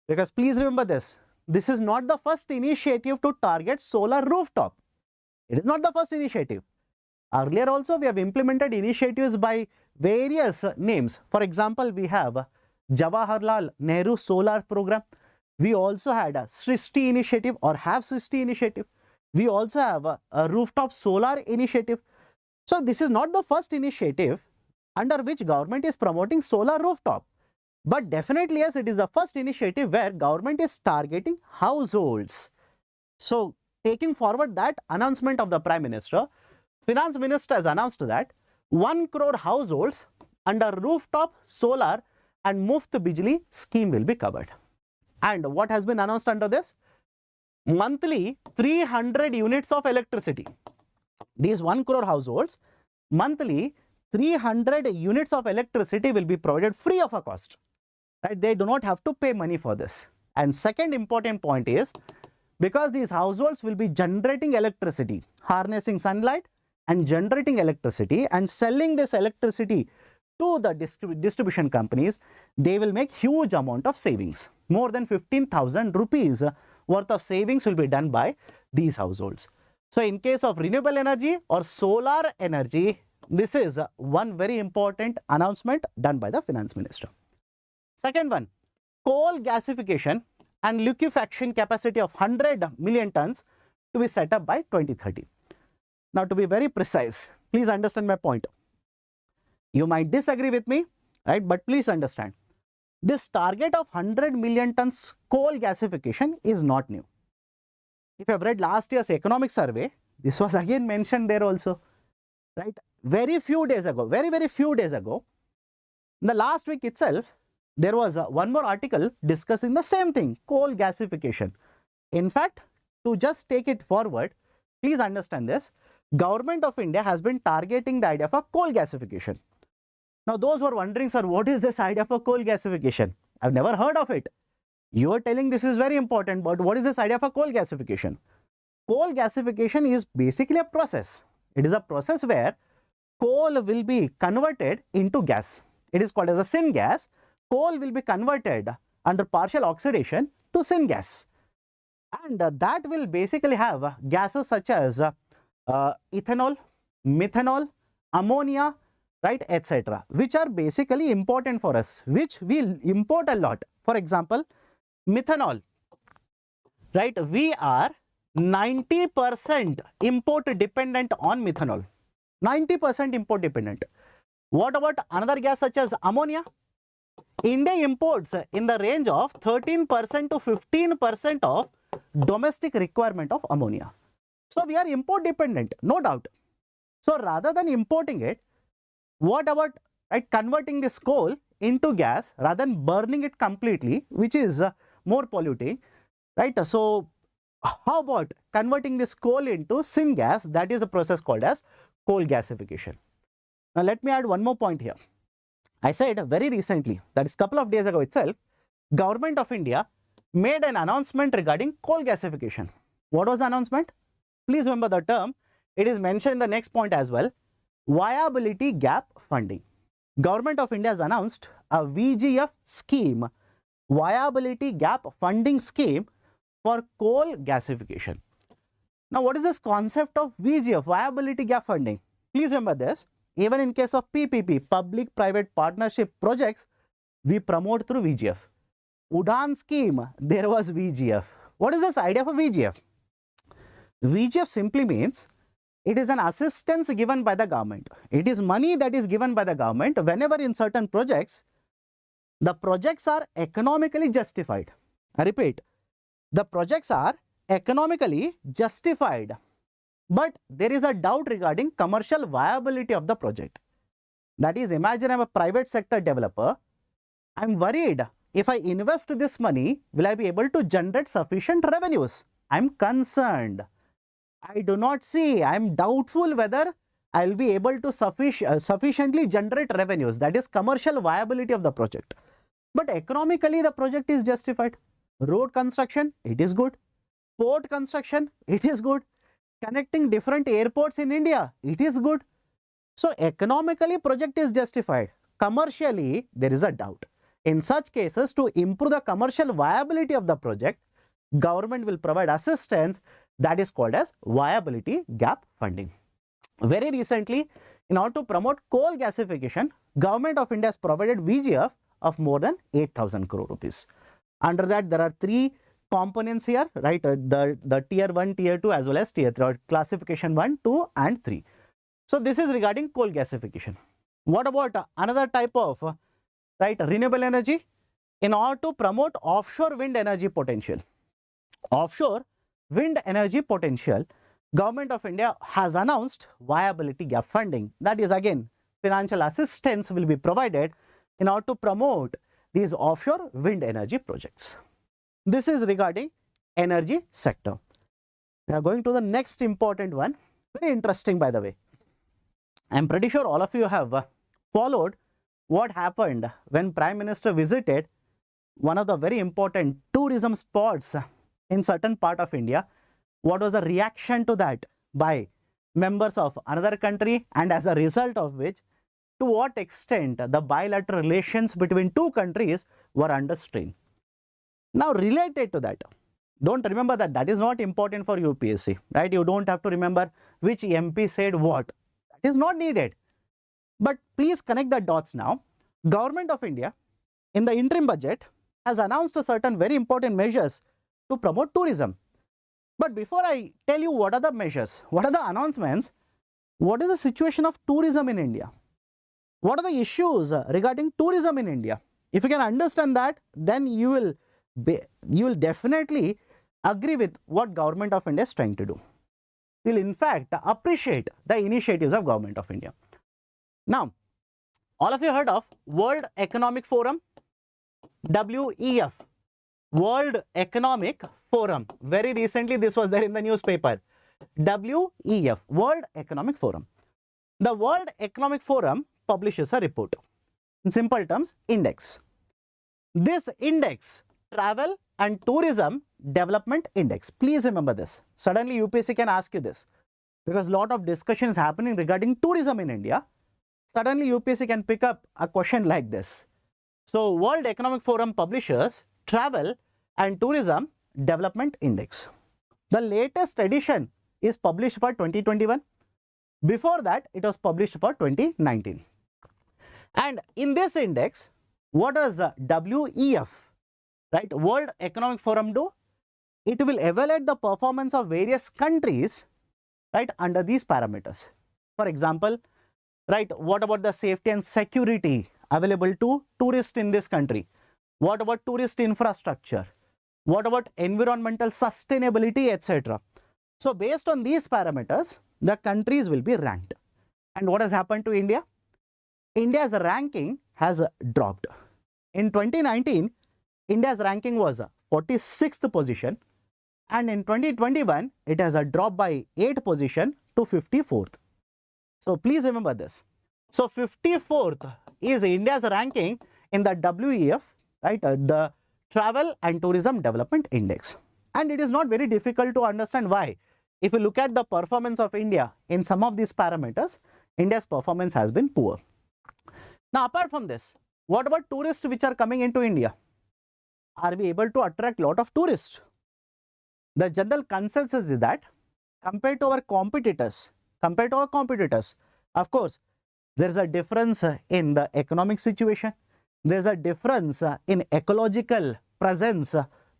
because please remember this is not the first initiative to target solar rooftop. It is not the first initiative. Earlier also we have implemented initiatives by various names. For example, we have Jawaharlal Nehru Solar Program. We also had a Srishti initiative or have Srishti initiative. We also have a rooftop solar initiative. So this is not the first initiative under which government is promoting solar rooftop. But definitely yes, it is the first initiative where government is targeting households. So taking forward that announcement of the Prime Minister, Finance Minister has announced that 1 crore households under rooftop solar and Muft Bijli scheme will be covered. And what has been announced under this? Monthly 300 units of electricity. These 1 crore households, monthly 300 units of electricity will be provided free of a cost. Right? They do not have to pay money for this. And second important point is, because these households will be generating electricity, harnessing sunlight and generating electricity and selling this electricity to the distribution companies, they will make huge amount of savings. More than 15,000 rupees worth of savings will be done by these households. So in case of renewable energy or solar energy, this is one very important announcement done by the Finance Minister. Second one, coal gasification and liquefaction capacity of 100 million tons to be set up by 2030. Now to be very precise, please understand my point. You might disagree with me, right? But please understand, this target of 100 million tons coal gasification is not new. If you have read last year's economic survey, this was again mentioned there also, right? Very few days ago, very few days ago, in the last week itself, there was one more article discussing the same thing, coal gasification. In fact, to just take it forward, please understand this, Government of India has been targeting the idea for coal gasification. Now, those who are wondering, sir, what is this idea for coal gasification? I've never heard of it. You are telling this is very important, but what is this idea for coal gasification? Coal gasification is basically a process. It is a process where coal will be converted into gas. It is called as a syngas. Coal will be converted under partial oxidation to syngas. And that will basically have gases such as ethanol, methanol, ammonia, right, etc., which are basically important for us, which we import a lot. For example, methanol, right, we are 90% import dependent on methanol, 90% import dependent. What about another gas such as ammonia? India imports in the range of 13% to 15% of domestic requirement of ammonia. So we are import dependent, no doubt. So rather than importing it, what about, right, converting this coal into gas rather than burning it completely, which is more polluting, right? So how about converting this coal into syngas? That is a process called as coal gasification. Now let me add one more point here. I said very recently, that is couple of days ago itself, Government of India made an announcement regarding coal gasification. What was the announcement? Please remember the term. It is mentioned in the next point as well. Viability gap funding. Government of India has announced a VGF scheme, viability gap funding scheme for coal gasification. Now, what is this concept of VGF, viability gap funding? Please remember this. Even in case of PPP, public-private partnership projects, we promote through VGF. Udan scheme, there was VGF. What is this idea for VGF? VGF simply means it is an assistance given by the government. It is money that is given by the government whenever in certain projects, the projects are economically justified. I repeat, the projects are economically justified, but there is a doubt regarding commercial viability of the project. That is, imagine I'm a private sector developer. I'm worried, if I invest this money, will I be able to generate sufficient revenues? I'm concerned. I do not see, I am doubtful whether I will be able to sufficiently generate revenues, that is commercial viability of the project. But economically the project is justified. Road construction, it is good. Port construction, it is good. Connecting different airports in India, it is good. So economically project is justified. Commercially there is a doubt. In such cases, to improve the commercial viability of the project, government will provide assistance That is called as viability gap funding. Very recently, in order to promote coal gasification, Government of India has provided VGF of more than 8,000 crore rupees. Under that, there are three components here, right? The tier 1, tier 2 as well as tier 3, or classification 1, 2 and 3. So this is regarding coal gasification. What about another type of renewable energy? In order to promote offshore wind energy potential, Government of India has announced viability gap funding. That is, again, financial assistance will be provided in order to promote these offshore wind energy projects. This is regarding energy sector. We are going to the next important one. Very interesting, by the way. I am pretty sure all of you have followed what happened when Prime Minister visited one of the very important tourism spots in certain part of India. What was the reaction to that by members of another country, and as a result of which, to what extent the bilateral relations between two countries were under strain. Now, related to that, don't remember that is not important for UPSC, right? You don't have to remember which MP said what. That is not needed. But please connect the dots now. Government of India in the interim budget has announced certain very important measures to promote tourism. But before I tell you what are the measures, what are the announcements, what is the situation of tourism in India? What are the issues regarding tourism in India? If you can understand that, then you will definitely agree with what Government of India is trying to do. You will in fact appreciate the initiatives of Government of India. Now, all of you heard of World Economic Forum, WEF, World Economic Forum. Very recently this was there in the newspaper. WEF, World Economic Forum. The World Economic Forum publishes a report. In simple terms, index. This index, Travel and Tourism Development Index. Please remember this. Suddenly UPSC can ask you this, because a lot of discussion is happening regarding tourism in India. Suddenly UPSC can pick up a question like this. So World Economic Forum publishes Travel and Tourism Development Index. The latest edition is published for 2021. Before that, it was published for 2019. And in this index, what does WEF, right, World Economic Forum do? It will evaluate the performance of various countries, right, under these parameters. For example, right, what about the safety and security available to tourists in this country? What about tourist infrastructure? What about environmental sustainability, etc.? So based on these parameters, the countries will be ranked. And what has happened to India? India's ranking has dropped. In 2019, India's ranking was 46th position, and in 2021, it has dropped by 8 position to 54th. So please remember this. So 54th is India's ranking in the WEF, right, the Travel and Tourism Development Index. And it is not very difficult to understand why. If you look at the performance of India in some of these parameters, India's performance has been poor. Now, apart from this, what about tourists which are coming into India? Are we able to attract a lot of tourists? The general consensus is that compared to our competitors, of course, there is a difference in the economic situation. There is a difference in ecological presence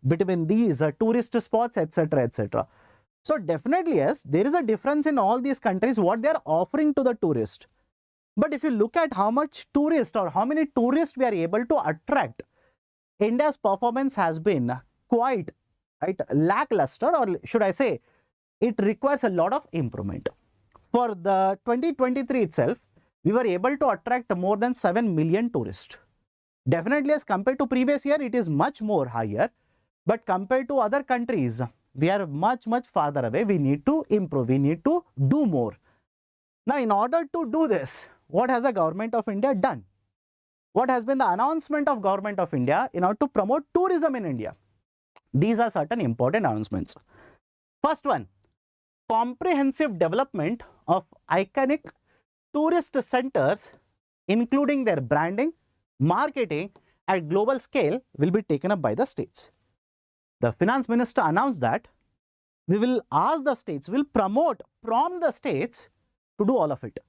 between these tourist spots, etc., etc. So definitely, yes, there is a difference in all these countries, what they are offering to the tourist. But if you look at how much tourists or how many tourists we are able to attract, India's performance has been quite, right, lackluster, or should I say, it requires a lot of improvement. For the 2023 itself, we were able to attract more than 7 million tourists. Definitely, as compared to previous year, it is much more higher. But compared to other countries, we are much farther away. We need to improve. We need to do more. Now, in order to do this, what has the Government of India done? What has been the announcement of Government of India in order to promote tourism in India? These are certain important announcements. First one, comprehensive development of iconic tourist centers, including their branding, marketing at global scale, will be taken up by the states. The Finance Minister announced that We will ask the states, we will prompt the states to do all of it.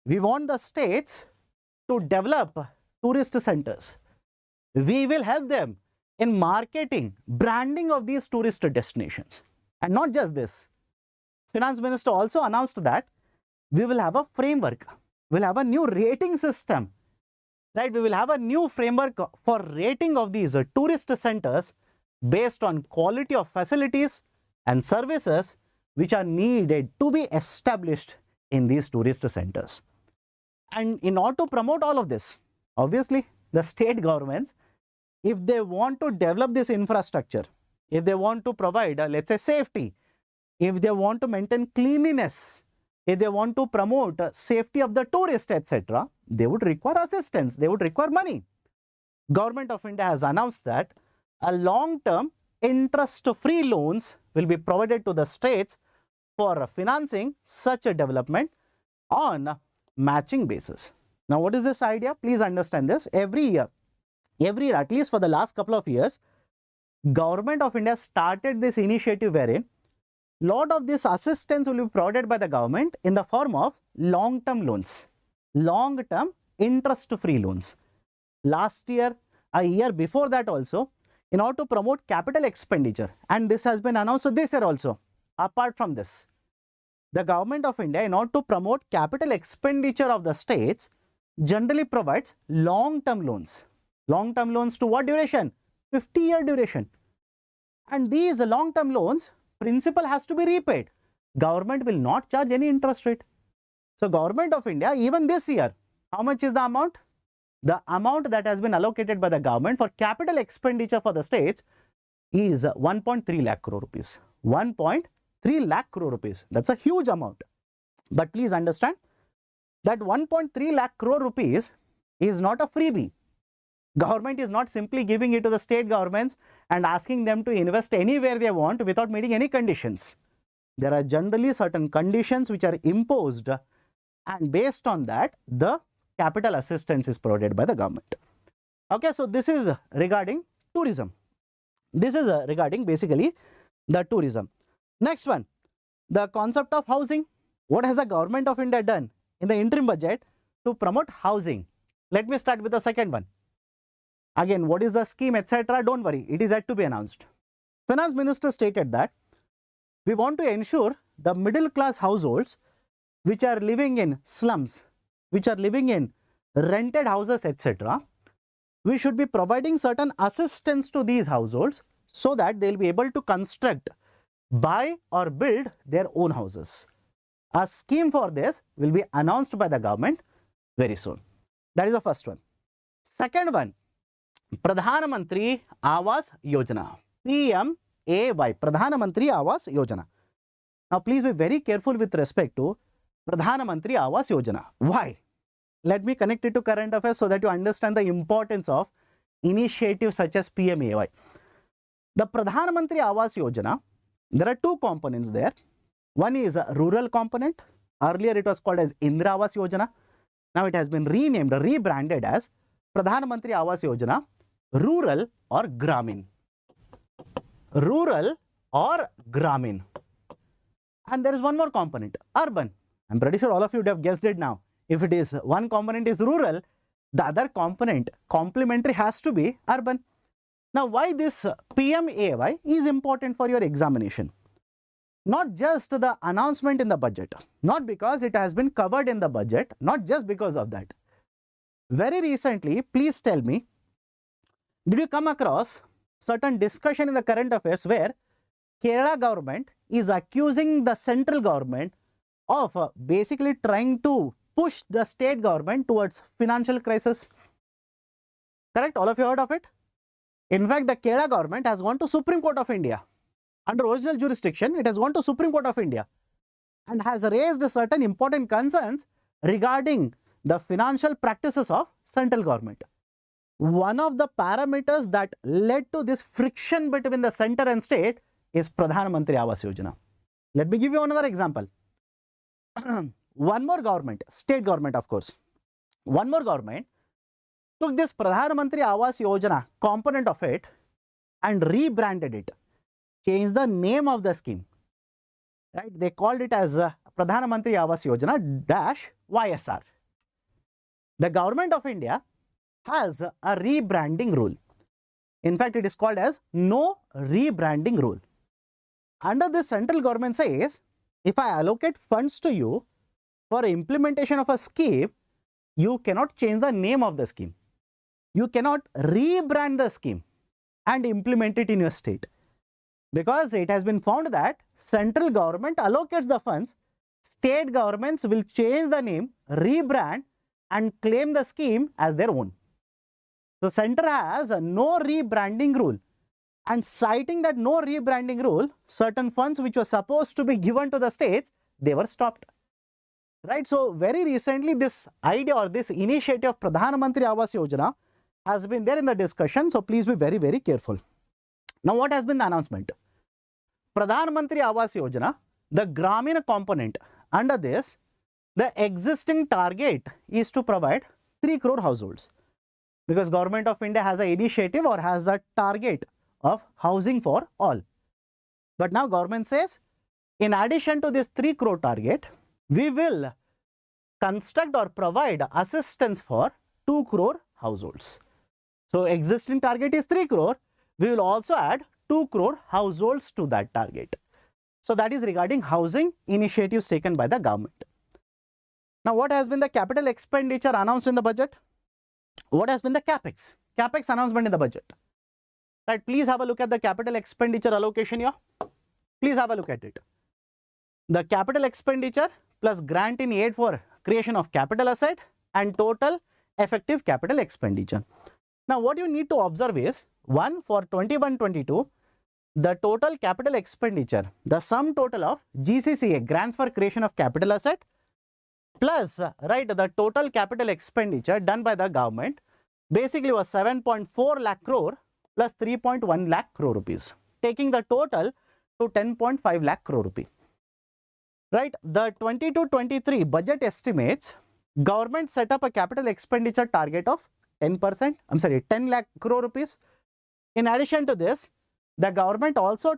We want the states to develop tourist centers. We will help them in marketing, branding of these tourist destinations. And not just this, Finance Minister also announced that we will have a framework, we'll have a new rating system, right? We will have a new framework for rating of these tourist centers based on quality of facilities and services which are needed to be established in these tourist centers. And in order to promote all of this, obviously the state governments, if they want to develop this infrastructure, if they want to provide, let's say, safety, if they want to maintain cleanliness, if they want to promote safety of the tourist, etc., they would require assistance, they would require money. Government of India has announced that a long-term interest-free loans will be provided to the states for financing such a development on matching basis. Now, what is this idea? Please understand this. Every year, at least for the last couple of years, Government of India started this initiative wherein lot of this assistance will be provided by the government in the form of long-term loans, long-term interest-free loans. Last year, a year before that also, in order to promote capital expenditure, and this has been announced this year also. Apart from this, the Government of India, in order to promote capital expenditure of the states, generally provides long-term loans. Long-term loans to what duration? 50-year duration. And these long-term loans, principal has to be repaid. Government will not charge any interest rate. So, Government of India, even this year, how much is the amount? The amount that has been allocated by the government for capital expenditure for the states is 1.3 lakh crore rupees. 1.3 lakh crore rupees. That's a huge amount. But please understand that 1.3 lakh crore rupees is not a freebie. Government is not simply giving it to the state governments and asking them to invest anywhere they want without meeting any conditions. There are generally certain conditions which are imposed, and based on that, the capital assistance is provided by the government. Okay, so this is regarding tourism. This is regarding basically the tourism. Next one, the concept of housing. What has the Government of India done in the interim budget to promote housing? Let me start with the second one. Again, what is the scheme, etc.? Don't worry, it is yet to be announced. Finance Minister stated that we want to ensure the middle class households which are living in slums, which are living in rented houses, etc., we should be providing certain assistance to these households so that they will be able to construct, buy or build their own houses. A scheme for this will be announced by the government very soon. That is the first one. Second one, Pradhan Mantri Awas Yojana, PMAY, Pradhan Mantri Awas Yojana. Now, please be very careful with respect to Pradhan Mantri Awas Yojana. Why? Let me connect it to current affairs so that you understand the importance of initiatives such as PMAY. The Pradhan Mantri Awas Yojana, there are two components there. One is a rural component. Earlier it was called as Indira Awas Yojana. Now it has been renamed, rebranded as Pradhan Mantri Awas Yojana, Rural or Gramin. Rural or Gramin. And there is one more component, urban. I'm pretty sure all of you would have guessed it now. If it is one component is rural, the other component complementary has to be urban. Now, why this PMAY is important for your examination? Not just the announcement in the budget, not because it has been covered in the budget, not just because of that. Very recently, please tell me, did you come across certain discussion in the current affairs where Kerala government is accusing the central government of basically trying to push the state government towards financial crisis? Correct? All of you heard of it? In fact, the Kerala government has gone to Supreme Court of India. Under original jurisdiction, it has gone to Supreme Court of India and has raised certain important concerns regarding the financial practices of central government. One of the parameters that led to this friction between the center and state is Pradhan Mantri Awas Yojana. Let me give you another example. One more government, state government of course, one more government took this Pradhan Mantri Awas Yojana component of it and rebranded it, changed the name of the scheme, right? They called it as Pradhan Mantri Awas Yojana dash YSR. The government of India has a rebranding rule. In fact, it is called as no rebranding rule. Under this, central government says, if I allocate funds to you for implementation of a scheme, you cannot change the name of the scheme. You cannot rebrand the scheme and implement it in your state. Because it has been found that central government allocates the funds, state governments will change the name, rebrand and claim the scheme as their own. So center has a no rebranding rule, and citing that no rebranding rule, certain funds which were supposed to be given to the states, they were stopped. Right? So very recently this idea or this initiative of Pradhan Mantri Awas Yojana has been there in the discussion. So please be very, very careful. Now what has been the announcement? Pradhan Mantri Awas Yojana, the Grameen component, under this, the existing target is to provide 3 crore households. Because government of India has an initiative or has a target of housing for all. But now government says, in addition to this 3 crore target, we will construct or provide assistance for 2 crore households. So existing target is 3 crore. We will also add 2 crore households to that target. So that is regarding housing initiatives taken by the government. Now what has been the capital expenditure announced in the budget? What has been the CapEx? CapEx announcement in the budget. Right, please have a look at the capital expenditure allocation here. Please have a look at it. The capital expenditure plus grant in aid for creation of capital asset and total effective capital expenditure. Now what you need to observe is, one, for 21-22, the total capital expenditure, the sum total of GCCA, grants for creation of capital asset, plus, right, the total capital expenditure done by the government basically was 7.4 lakh crore plus 3.1 lakh crore rupees, taking the total to 10.5 lakh crore rupee. Right, the 22-23 budget estimates, government set up a capital expenditure target of 10 lakh crore rupees. In addition to this, the government also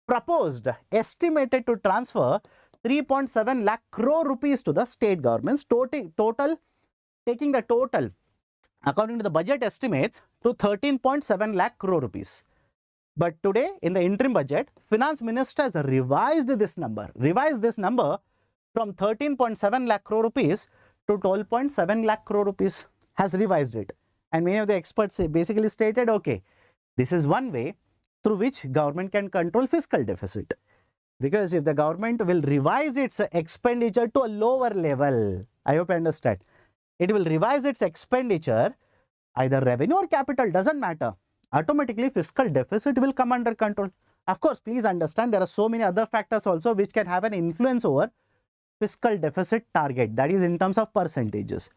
proposed, estimated to transfer 3.7 lakh crore rupees to the state governments, taking the total, according to the budget estimates, to 13.7 lakh crore rupees. But today, in the interim budget, Finance Minister has revised this number from 13.7 lakh crore rupees to 12.7 lakh crore rupees, has revised it. And many of the experts basically stated, okay, this is one way through which government can control fiscal deficit. Because if the government will revise its expenditure to a lower level, I hope you understand, it will revise its expenditure, either revenue or capital, doesn't matter. Automatically fiscal deficit will come under control. Of course, please understand there are so many other factors also which can have an influence over fiscal deficit target, that is in terms of percentages.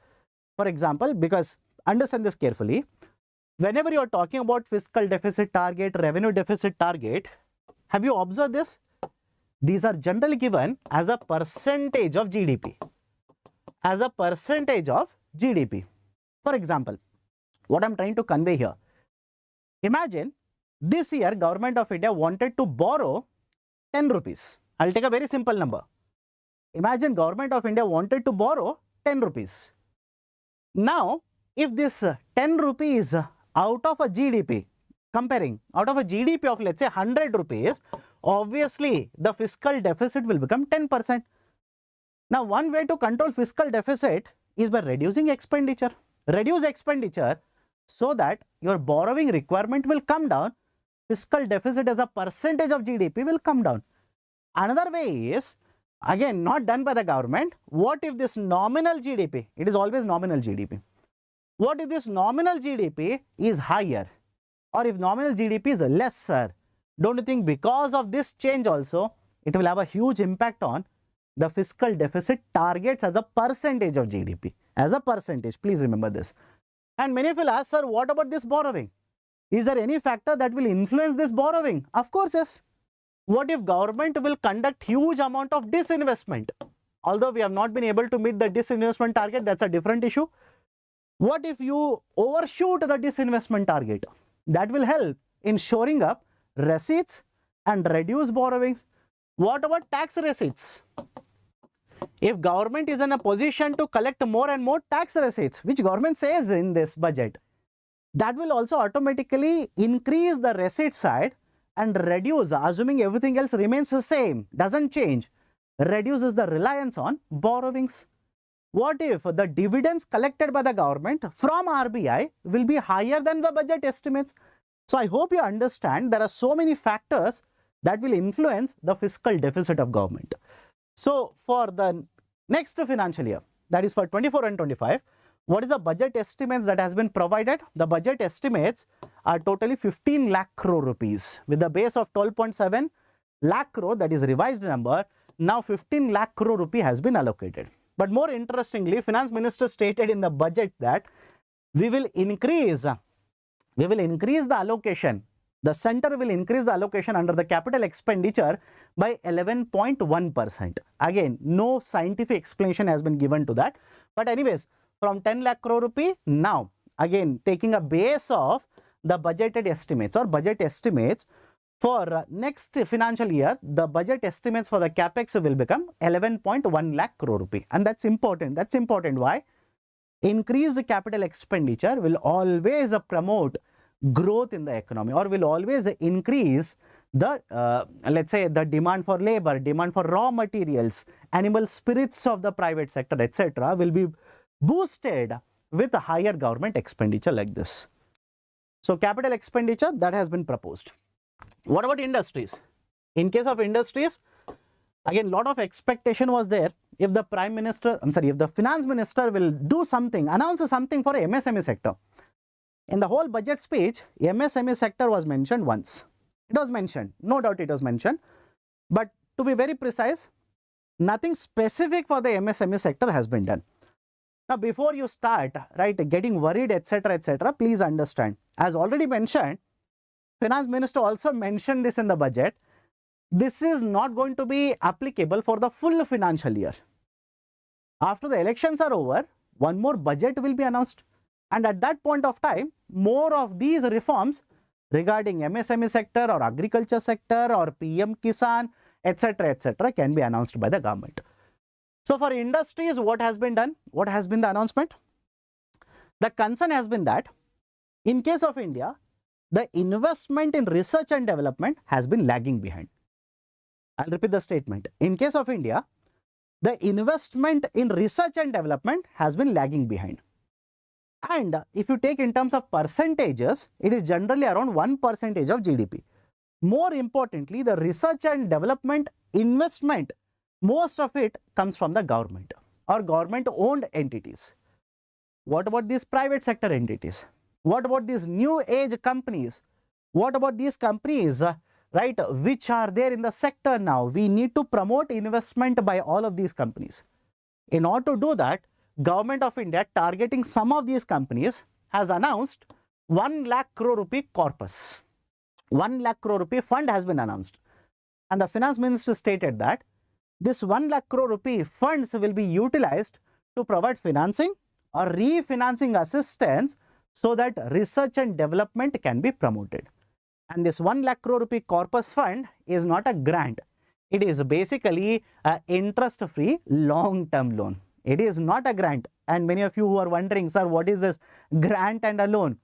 For example, because understand this carefully, whenever you are talking about fiscal deficit target, revenue deficit target, have you observed this? These are generally given as a percentage of GDP. As a percentage of GDP. For example, what I am trying to convey here. Imagine this year government of India wanted to borrow 10 rupees. I will take a very simple number. Imagine government of India wanted to borrow 10 rupees. Now, if this 10 rupees out of a GDP, comparing out of a GDP of let's say 100 rupees, obviously the fiscal deficit will become 10%. Now, one way to control fiscal deficit is by reducing expenditure. Reduce expenditure so that your borrowing requirement will come down. Fiscal deficit as a percentage of GDP will come down. Another way is, again, not done by the government. What if this nominal GDP, it is always nominal GDP. What if this nominal GDP is higher, or if nominal GDP is lesser? Don't you think because of this change also, it will have a huge impact on the fiscal deficit targets as a percentage of GDP? As a percentage, please remember this. And many will ask, sir, what about this borrowing? Is there any factor that will influence this borrowing? Of course, yes. What if government will conduct huge amount of disinvestment? Although we have not been able to meet the disinvestment target, that's a different issue. What if you overshoot the disinvestment target? That will help in shoring up receipts and reduce borrowings. What about tax receipts? If government is in a position to collect more and more tax receipts, which government says in this budget, that will also automatically increase the receipt side and reduce, assuming everything else remains the same, doesn't change, reduces the reliance on borrowings. What if the dividends collected by the government from RBI will be higher than the budget estimates? So I hope you understand there are so many factors that will influence the fiscal deficit of government. So for the next financial year, that is for 24 and 25, what is the budget estimates that has been provided? The budget estimates are totally 15 lakh crore rupees with the base of 12.7 lakh crore, that is revised number. Now 15 lakh crore rupee has been allocated. But more interestingly, Finance Minister stated in the budget that we will increase the allocation. The center will increase the allocation under the capital expenditure by 11.1%. Again, no scientific explanation has been given to that. But anyways, from 10 lakh crore rupee, now again taking a base of the budgeted estimates or budget estimates for next financial year, the budget estimates for the capex will become 11.1 lakh crore rupee. And that's important. That's important. Why? Increased capital expenditure will always promote growth in the economy, or will always increase the let's say the demand for labor, demand for raw materials, animal spirits of the private sector, etc. will be boosted with a higher government expenditure like this. So capital expenditure that has been proposed. What about industries? In case of industries, again lot of expectation was there. If the Prime Minister, if the Finance Minister will do something, announce something for MSME sector. In the whole budget speech, MSME sector was mentioned once. It was mentioned, no doubt it was mentioned. But to be very precise, nothing specific for the MSME sector has been done. Now, before you start, getting worried, etc., please understand. As already mentioned, Finance Minister also mentioned this in the budget. This is not going to be applicable for the full financial year. After the elections are over, one more budget will be announced. And at that point of time, more of these reforms regarding MSME sector or agriculture sector or PM Kisan, etc., can be announced by the government. So for industries, what has been done? What has been the announcement? The concern has been that in case of India, the investment in research and development has been lagging behind. I'll repeat the statement. In case of India, the investment in research and development has been lagging behind. And if you take in terms of percentages, it is generally around 1% of GDP. More importantly, the research and development investment, most of it comes from the government or government-owned entities. What about these private sector entities? What about these new age companies? What about these companies, which are there in the sector now? We need to promote investment by all of these companies. In order to do that, Government of India, targeting some of these companies, has announced 1 lakh crore rupee corpus. 1 lakh crore rupee fund has been announced. And the Finance Minister stated that this 1 lakh crore rupee funds will be utilized to provide financing or refinancing assistance so that research and development can be promoted. And this 1 lakh crore rupee corpus fund is not a grant. It is basically an interest-free long-term loan. It is not a grant. And many of you who are wondering, sir, what is this grant and a loan?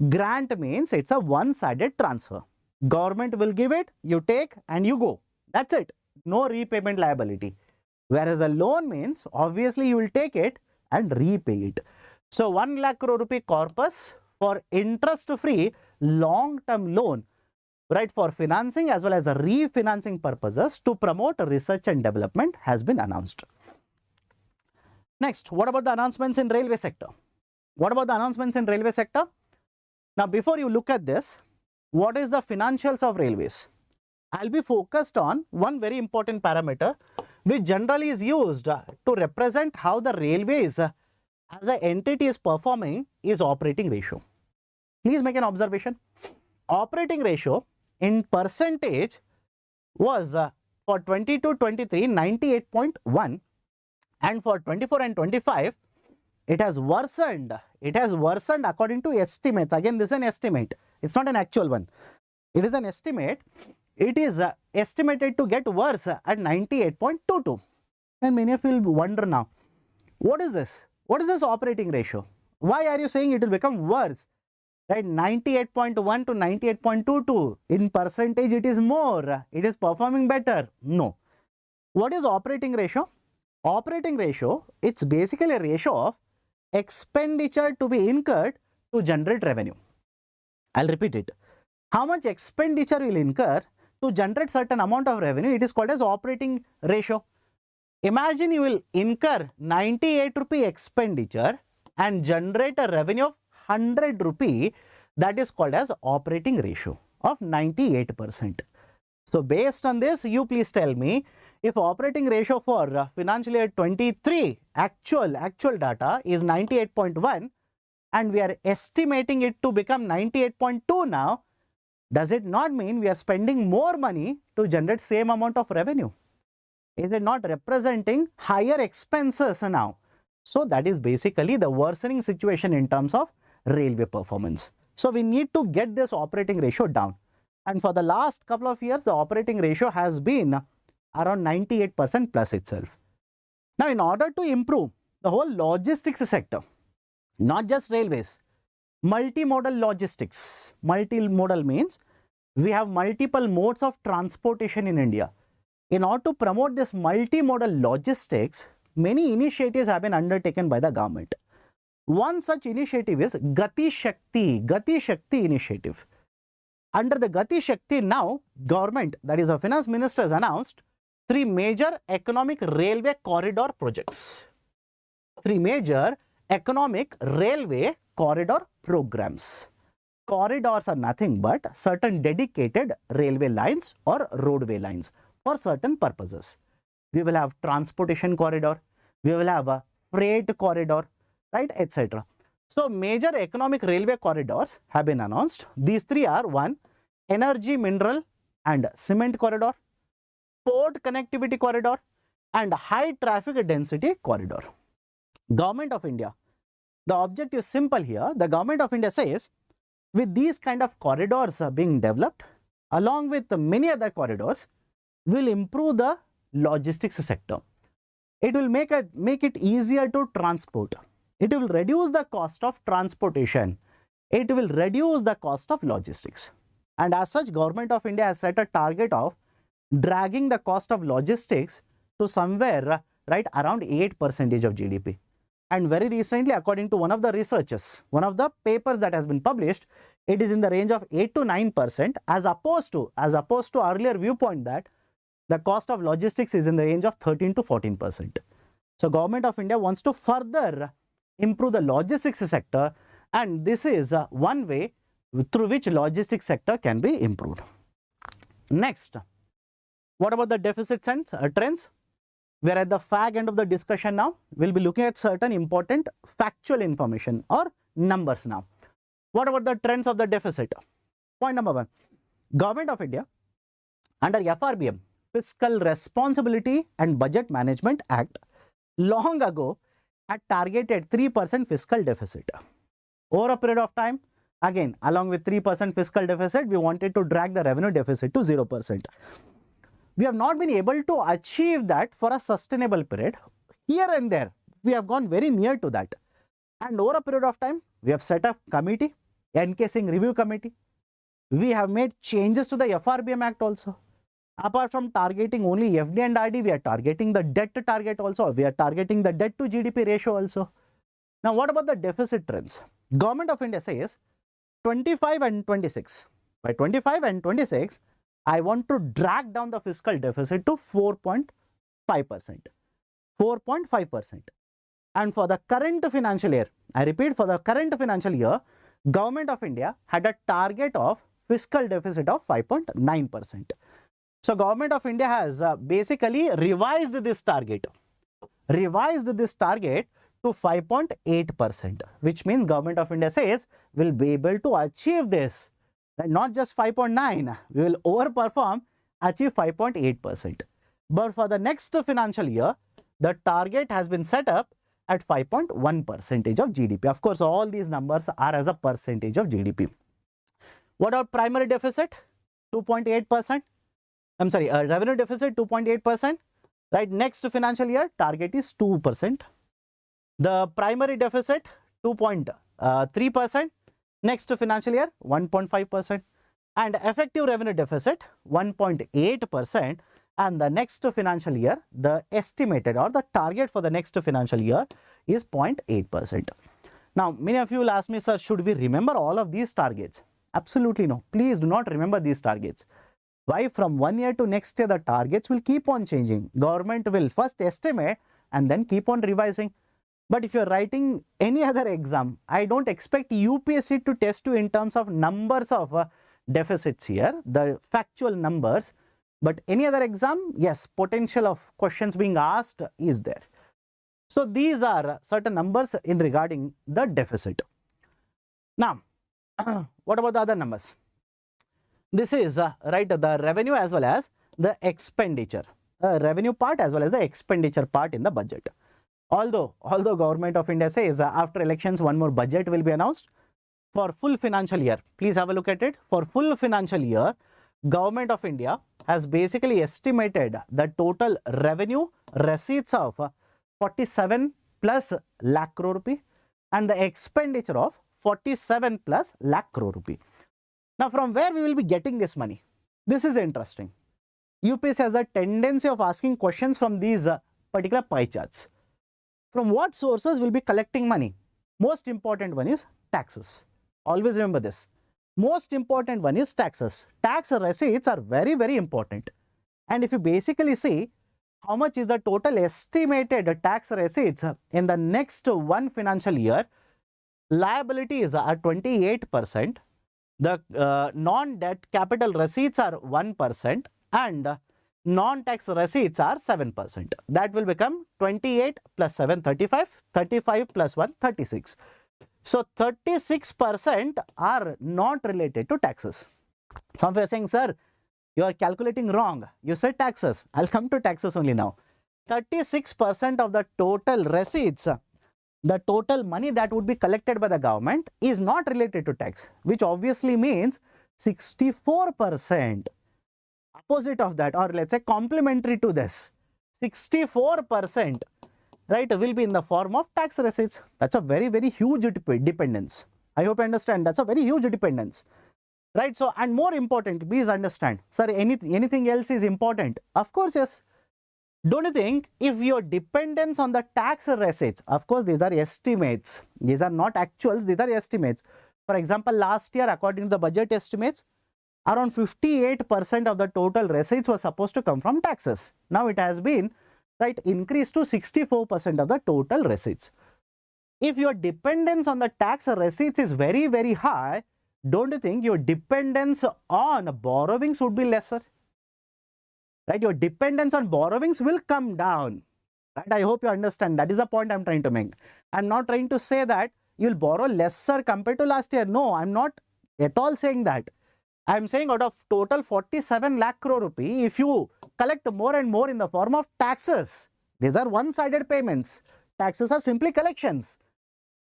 Grant means it's a one-sided transfer. Government will give it, you take and you go. That's it. No repayment liability. Whereas a loan means obviously you will take it and repay it. So 1 lakh crore rupee corpus for interest-free long-term loan, for financing as well as refinancing purposes to promote research and development has been announced. Next, what about the announcements in railway sector? What about the announcements in railway sector? Now, before you look at this, what is the financials of railways? I'll be focused on one very important parameter which generally is used to represent how the railways as an entity is performing is operating ratio. Please make an observation. Operating ratio in percentage was for 22-23 98.1. And for 24 and 25, it has worsened. It has worsened according to estimates. Again, this is an estimate. It's not an actual one. It is an estimate. it is estimated to get worse at 98.22. And many of you will wonder now, what is this? What is this operating ratio? Why are you saying it will become worse? Right, 98.1 to 98.22. In percentage, it is more. It is performing better. No. What is operating ratio? Operating ratio, it's basically a ratio of expenditure to be incurred to generate revenue. I'll repeat it. How much expenditure will incur to generate certain amount of revenue? It is called as operating ratio. Imagine you will incur 98 rupee expenditure and generate a revenue of 100 rupee. That is called as operating ratio of 98%. So based on this, you please tell me, if operating ratio for financial year 23 actual data is 98.1 and we are estimating it to become 98.2 now, does it not mean we are spending more money to generate same amount of revenue? Is it not representing higher expenses now? So that is basically the worsening situation in terms of railway performance. So we need to get this operating ratio down. And for the last couple of years, the operating ratio has been around 98% plus itself. Now, in order to improve the whole logistics sector, not just railways, multimodal logistics. Multimodal means we have multiple modes of transportation in India. In order to promote this multimodal logistics, many initiatives have been undertaken by the government. One such initiative is Gati Shakti initiative. Under the Gati Shakti, now government, that is the finance minister, has announced 3 major economic railway corridor projects. 3 major economic railway corridor programs. Corridors are nothing but certain dedicated railway lines or roadway lines for certain purposes. We will have transportation corridor, we will have a freight corridor, right, etc. So major economic railway corridors have been announced. These 3 are: 1, energy, mineral and cement corridor, port connectivity corridor, and high traffic density corridor. Government of India, the objective is simple here. The Government of India says, with these kind of corridors being developed, along with many other corridors, will improve the logistics sector. It will make it easier to transport. It will reduce the cost of transportation. It will reduce the cost of logistics. And as such, Government of India has set a target of dragging the cost of logistics to somewhere right around 8% of GDP. And very recently, according to one of the researchers, one of the papers that has been published, it is in the range of 8 to 9% as opposed to earlier viewpoint that the cost of logistics is in the range of 13 to 14%. So Government of India wants to further improve the logistics sector, and this is one way through which logistics sector can be improved. Next, what about the deficits and trends? We are at the fag end of the discussion now. We'll be looking at certain important factual information or numbers now. What about the trends of the deficit? Point number 1, Government of India under FRBM, Fiscal Responsibility and Budget Management Act, long ago had targeted 3% fiscal deficit. Over a period of time, again, along with 3% fiscal deficit, we wanted to drag the revenue deficit to 0%. We have not been able to achieve that for a sustainable period. Here and there, we have gone very near to that. And over a period of time, we have set up committee, encasing review committee. We have made changes to the FRBM Act also. Apart from targeting only FD and RD, we are targeting the debt target also. We are targeting the debt to GDP ratio also. Now, what about the deficit trends? Government of India says 25 and 26. By 25 and 26, I want to drag down the fiscal deficit to 4.5%. 4.5%. And for the current financial year, I repeat, for the current financial year, Government of India had a target of fiscal deficit of 5.9%. So Government of India has basically revised this target to 5.8%, which means Government of India says will be able to achieve this. And not just 5.9, we will overperform, achieve 5.8%. But for the next financial year, the target has been set up at 5.1% of GDP. Of course, all these numbers are as a percentage of GDP. What about primary deficit? 2.8%. revenue deficit 2.8%, right? Next financial year, target is 2%. The primary deficit 2.3%, next financial year 1.5%, and effective revenue deficit 1.8%, and the next financial year, the estimated or the target for the next financial year is 0.8%. Now, many of you will ask me, sir, should we remember all of these targets? Absolutely no. Please do not remember these targets. Why? From one year to next year, the targets will keep on changing. Government will first estimate and then keep on revising. But if you're writing any other exam, I don't expect UPSC to test you in terms of numbers of deficits here, the factual numbers. But any other exam, yes, potential of questions being asked is there. So these are certain numbers in regarding the deficit. Now, what about the other numbers? This is right, the revenue as well as the expenditure, revenue part as well as the expenditure part in the budget. Although Government of India says after elections one more budget will be announced for full financial year. Please have a look at it. For full financial year, Government of India has basically estimated the total revenue receipts of 47 plus lakh crore rupee and the expenditure of 47 plus lakh crore rupee. Now, from where we will be getting this money? This is interesting. UPSC has a tendency of asking questions from these particular pie charts. From what sources will be collecting money? Most important one is taxes. Always remember this. Most important one is taxes. Tax receipts are very, very important. And if you basically see how much is the total estimated tax receipts in the next one financial year, liability is at 28%. The non-debt capital receipts are 1% and non-tax receipts are 7%. That will become 28 plus 7, 35, 35 plus 1, 36. So 36% are not related to taxes. Some of you are saying, sir, you are calculating wrong. You said taxes. I'll come to taxes only now. 36% of the total receipts, the total money that would be collected by the government is not related to tax, which obviously means 64%. Opposite of that, or let's say complementary to this, 64%, right, will be in the form of tax receipts. That's a very, very huge dependence. I hope you understand. That's a very huge dependence, right? So, and more important, please understand, sir, anything else is important? Of course, yes. Don't you think if your dependence on the tax receipts, of course, these are estimates. These are not actuals, these are estimates. For example, last year, according to the budget estimates, around 58% of the total receipts were supposed to come from taxes. Now it has been, right, increased to 64% of the total receipts. If your dependence on the tax receipts is very, very high, don't you think your dependence on borrowings would be lesser? Right, your dependence on borrowings will come down. Right, I hope you understand. That is the point I'm trying to make. I'm not trying to say that you'll borrow lesser compared to last year. No, I'm not at all saying that. I'm saying out of total 47 lakh crore rupee, if you collect more and more in the form of taxes, these are one-sided payments. Taxes are simply collections.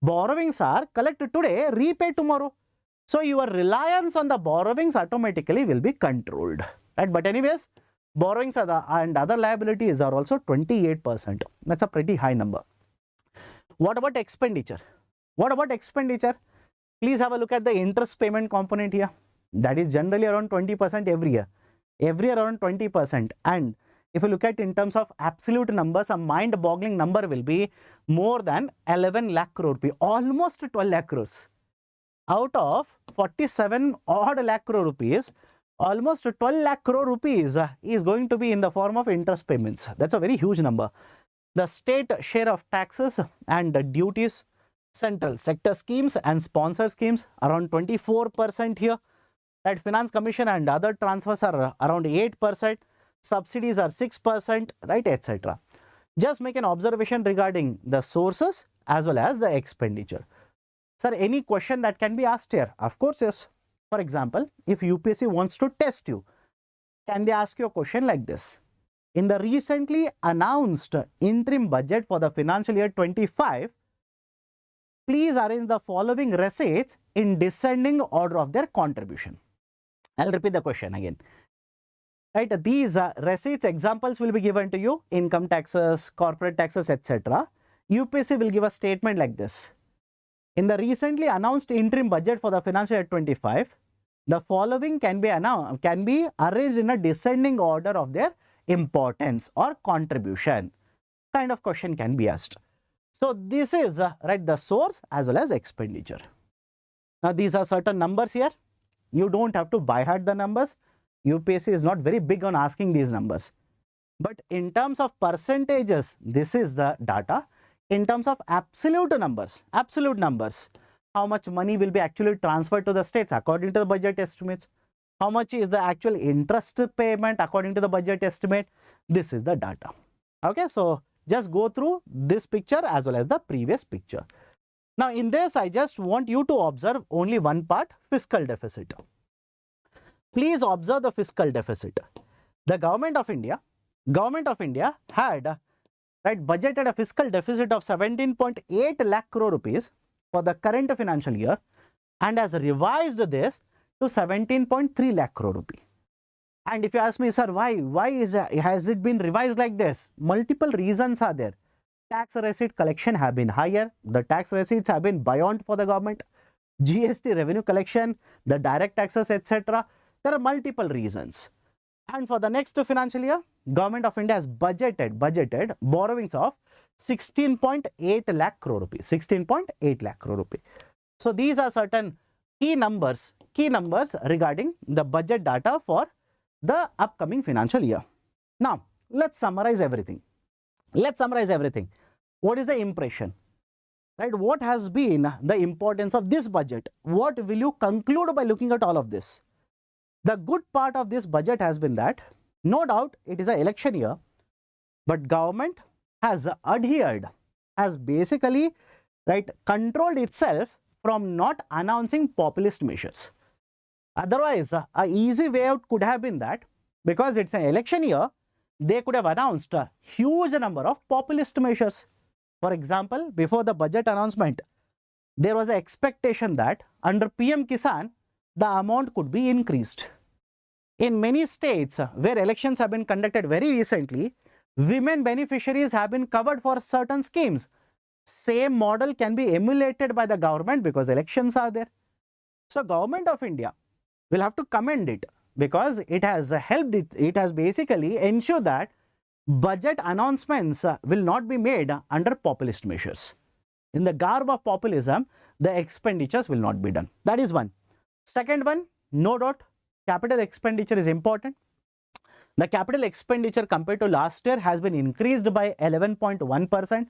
Borrowings are collected today, repaid tomorrow. So your reliance on the borrowings automatically will be controlled. Right? But anyways, borrowings and other liabilities are also 28%. That's a pretty high number. What about expenditure? What about expenditure? Please have a look at the interest payment component here. That is generally around 20% every year. Every year around 20%. And if you look at in terms of absolute numbers, a mind-boggling number will be more than 11 lakh crore rupee, almost 12 lakh crores. Out of 47 odd lakh crore rupees, almost 12 lakh crore rupees is going to be in the form of interest payments. That's a very huge number. The state share of taxes and duties, central sector schemes and sponsor schemes around 24% here. Right, finance commission and other transfers are around 8%, subsidies are 6%, right, etc. Just make an observation regarding the sources as well as the expenditure. Sir, any question that can be asked here? Of course, yes. For example, if UPSC wants to test you, can they ask you a question like this? In the recently announced interim budget for the financial year 25, please arrange the following receipts in descending order of their contribution. I'll repeat the question again. right? These receipts examples will be given to you, income taxes, corporate taxes, etc. UPSC will give a statement like this. In the recently announced interim budget for the financial year 25, the following can be arranged in a descending order of their importance or contribution. Kind of question can be asked. So this is right, the source as well as expenditure. Now these are certain numbers here. You don't have to by heart the numbers. UPSC is not very big on asking these numbers. But in terms of percentages, this is the data. In terms of absolute numbers, how much money will be actually transferred to the states according to the budget estimates, how much is the actual interest payment according to the budget estimate, this is the data. Okay, so just go through this picture as well as the previous picture. Now in this, I just want you to observe only one part, fiscal deficit. Please observe the fiscal deficit. The government of India had budgeted a fiscal deficit of 17.8 lakh crore rupees for the current financial year and has revised this to 17.3 lakh crore rupee. And if you ask me, sir, why has it been revised like this? Multiple reasons are there. Tax receipt collection have been higher. The tax receipts have been buoyant for the government. GST revenue collection, the direct taxes, etc. There are multiple reasons. And for the next financial year, Government of India has budgeted borrowings of 16.8 lakh crore rupees. 16.8 lakh crore rupees. So these are certain key numbers regarding the budget data for the upcoming financial year. Now let's summarize everything. What is the impression? Right? What has been the importance of this budget? What will you conclude by looking at all of this? The good part of this budget has been that, no doubt, it is an election year, but government has basically controlled itself from not announcing populist measures. Otherwise, a easy way out could have been that, because it's an election year, they could have announced a huge number of populist measures. For example, before the budget announcement, there was an expectation that under PM Kisan, the amount could be increased. In many states where elections have been conducted very recently, women beneficiaries have been covered for certain schemes. Same model can be emulated by the government because elections are there. So Government of India will have to commend it because it has helped it has basically ensured that budget announcements will not be made under populist measures. In the garb of populism, the expenditures will not be done. That is one. Second one, no doubt, capital expenditure is important. The capital expenditure compared to last year has been increased by 11.1%,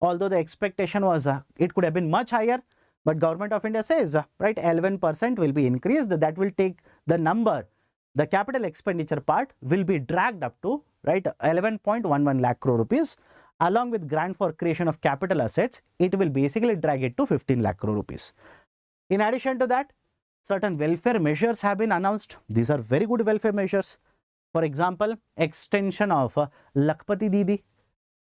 although the expectation was it could have been much higher, but Government of India says 11% will be increased. That will take the number, the capital expenditure part will be dragged up to 11.11 lakh crore rupees. Along with grant for creation of capital assets, it will basically drag it to 15 lakh crore rupees. In addition to that, certain welfare measures have been announced. These are very good welfare measures. For example, extension of Lakpa Dii,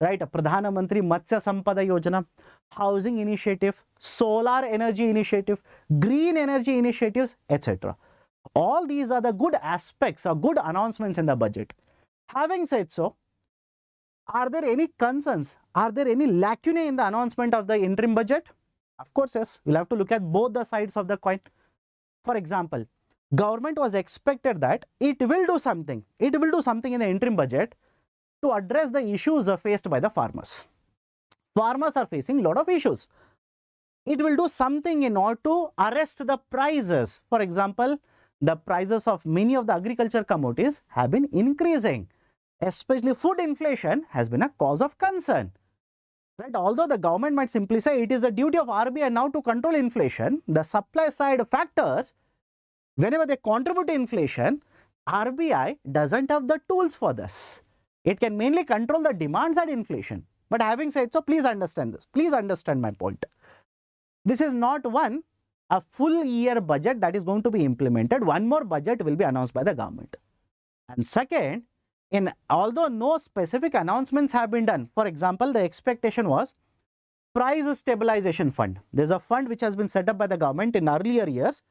Pradhana Mantri Matsya Sampada Yojana, housing initiative, solar energy initiative, green energy initiatives, etc. All these are the good aspects or good announcements in the budget. Having said so, are there any concerns? Are there any lacunae in the announcement of the interim budget? Of course, yes. We'll have to look at both the sides of the coin. For example, government was expected that it will do something in the interim budget to address the issues faced by the farmers. Farmers are facing a lot of issues. It will do something in order to arrest the prices. For example, the prices of many of the agriculture commodities have been increasing. Especially food inflation has been a cause of concern. Although the government might simply say it is the duty of RBI now to control inflation, the supply side factors, whenever they contribute to inflation, RBI doesn't have the tools for this. It can mainly control the demand side inflation. But having said so, please understand this. Please understand my point. This is not a full year budget that is going to be implemented. One more budget will be announced by the government. And second, although no specific announcements have been done, for example, the expectation was price stabilization fund. There's a fund which has been set up by the government in earlier years,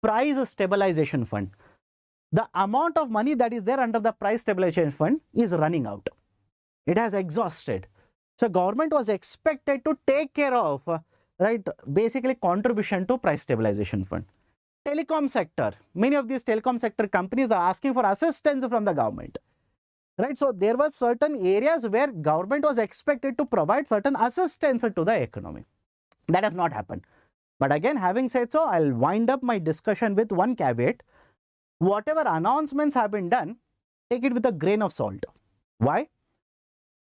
price stabilization fund. the amount of money that is there under the price stabilization fund is running out. It has exhausted. So government was expected to take care of, right, basically contribution to price stabilization fund. Telecom sector, many of these telecom sector companies are asking for assistance from the government, right? So there were certain areas where government was expected to provide certain assistance to the economy. That has not happened. But again, having said so, I'll wind up my discussion with one caveat. Whatever announcements have been done, take it with a grain of salt. Why?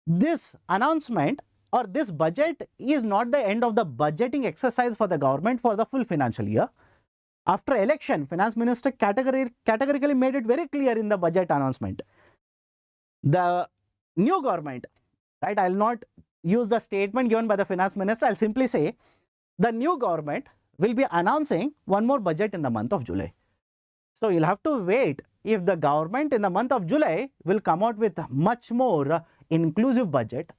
This announcement or this budget is not the end of the budgeting exercise for the government for the full financial year. After election, Finance Minister categorically made it very clear in the budget announcement. The new government, right, I'll not use the statement given by the Finance Minister, I'll simply say the new government will be announcing one more budget in the month of July. So you'll have to wait if the government in the month of July will come out with much more inclusive budget.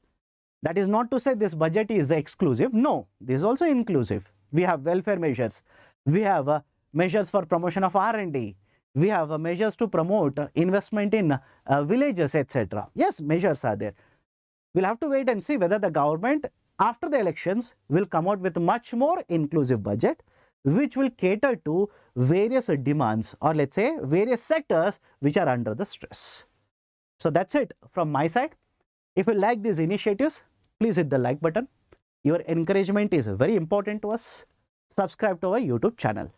That is not to say this budget is exclusive. No, this is also inclusive. We have welfare measures. We have measures for promotion of R&D. We have measures to promote investment in villages, etc. Yes, measures are there. We'll have to wait and see whether the government after the elections will come out with much more inclusive budget, which will cater to various demands, or let's say various sectors which are under the stress. So that's it from my side. If you like these initiatives, please hit the like button. Your encouragement is very important to us. Subscribe to our YouTube channel.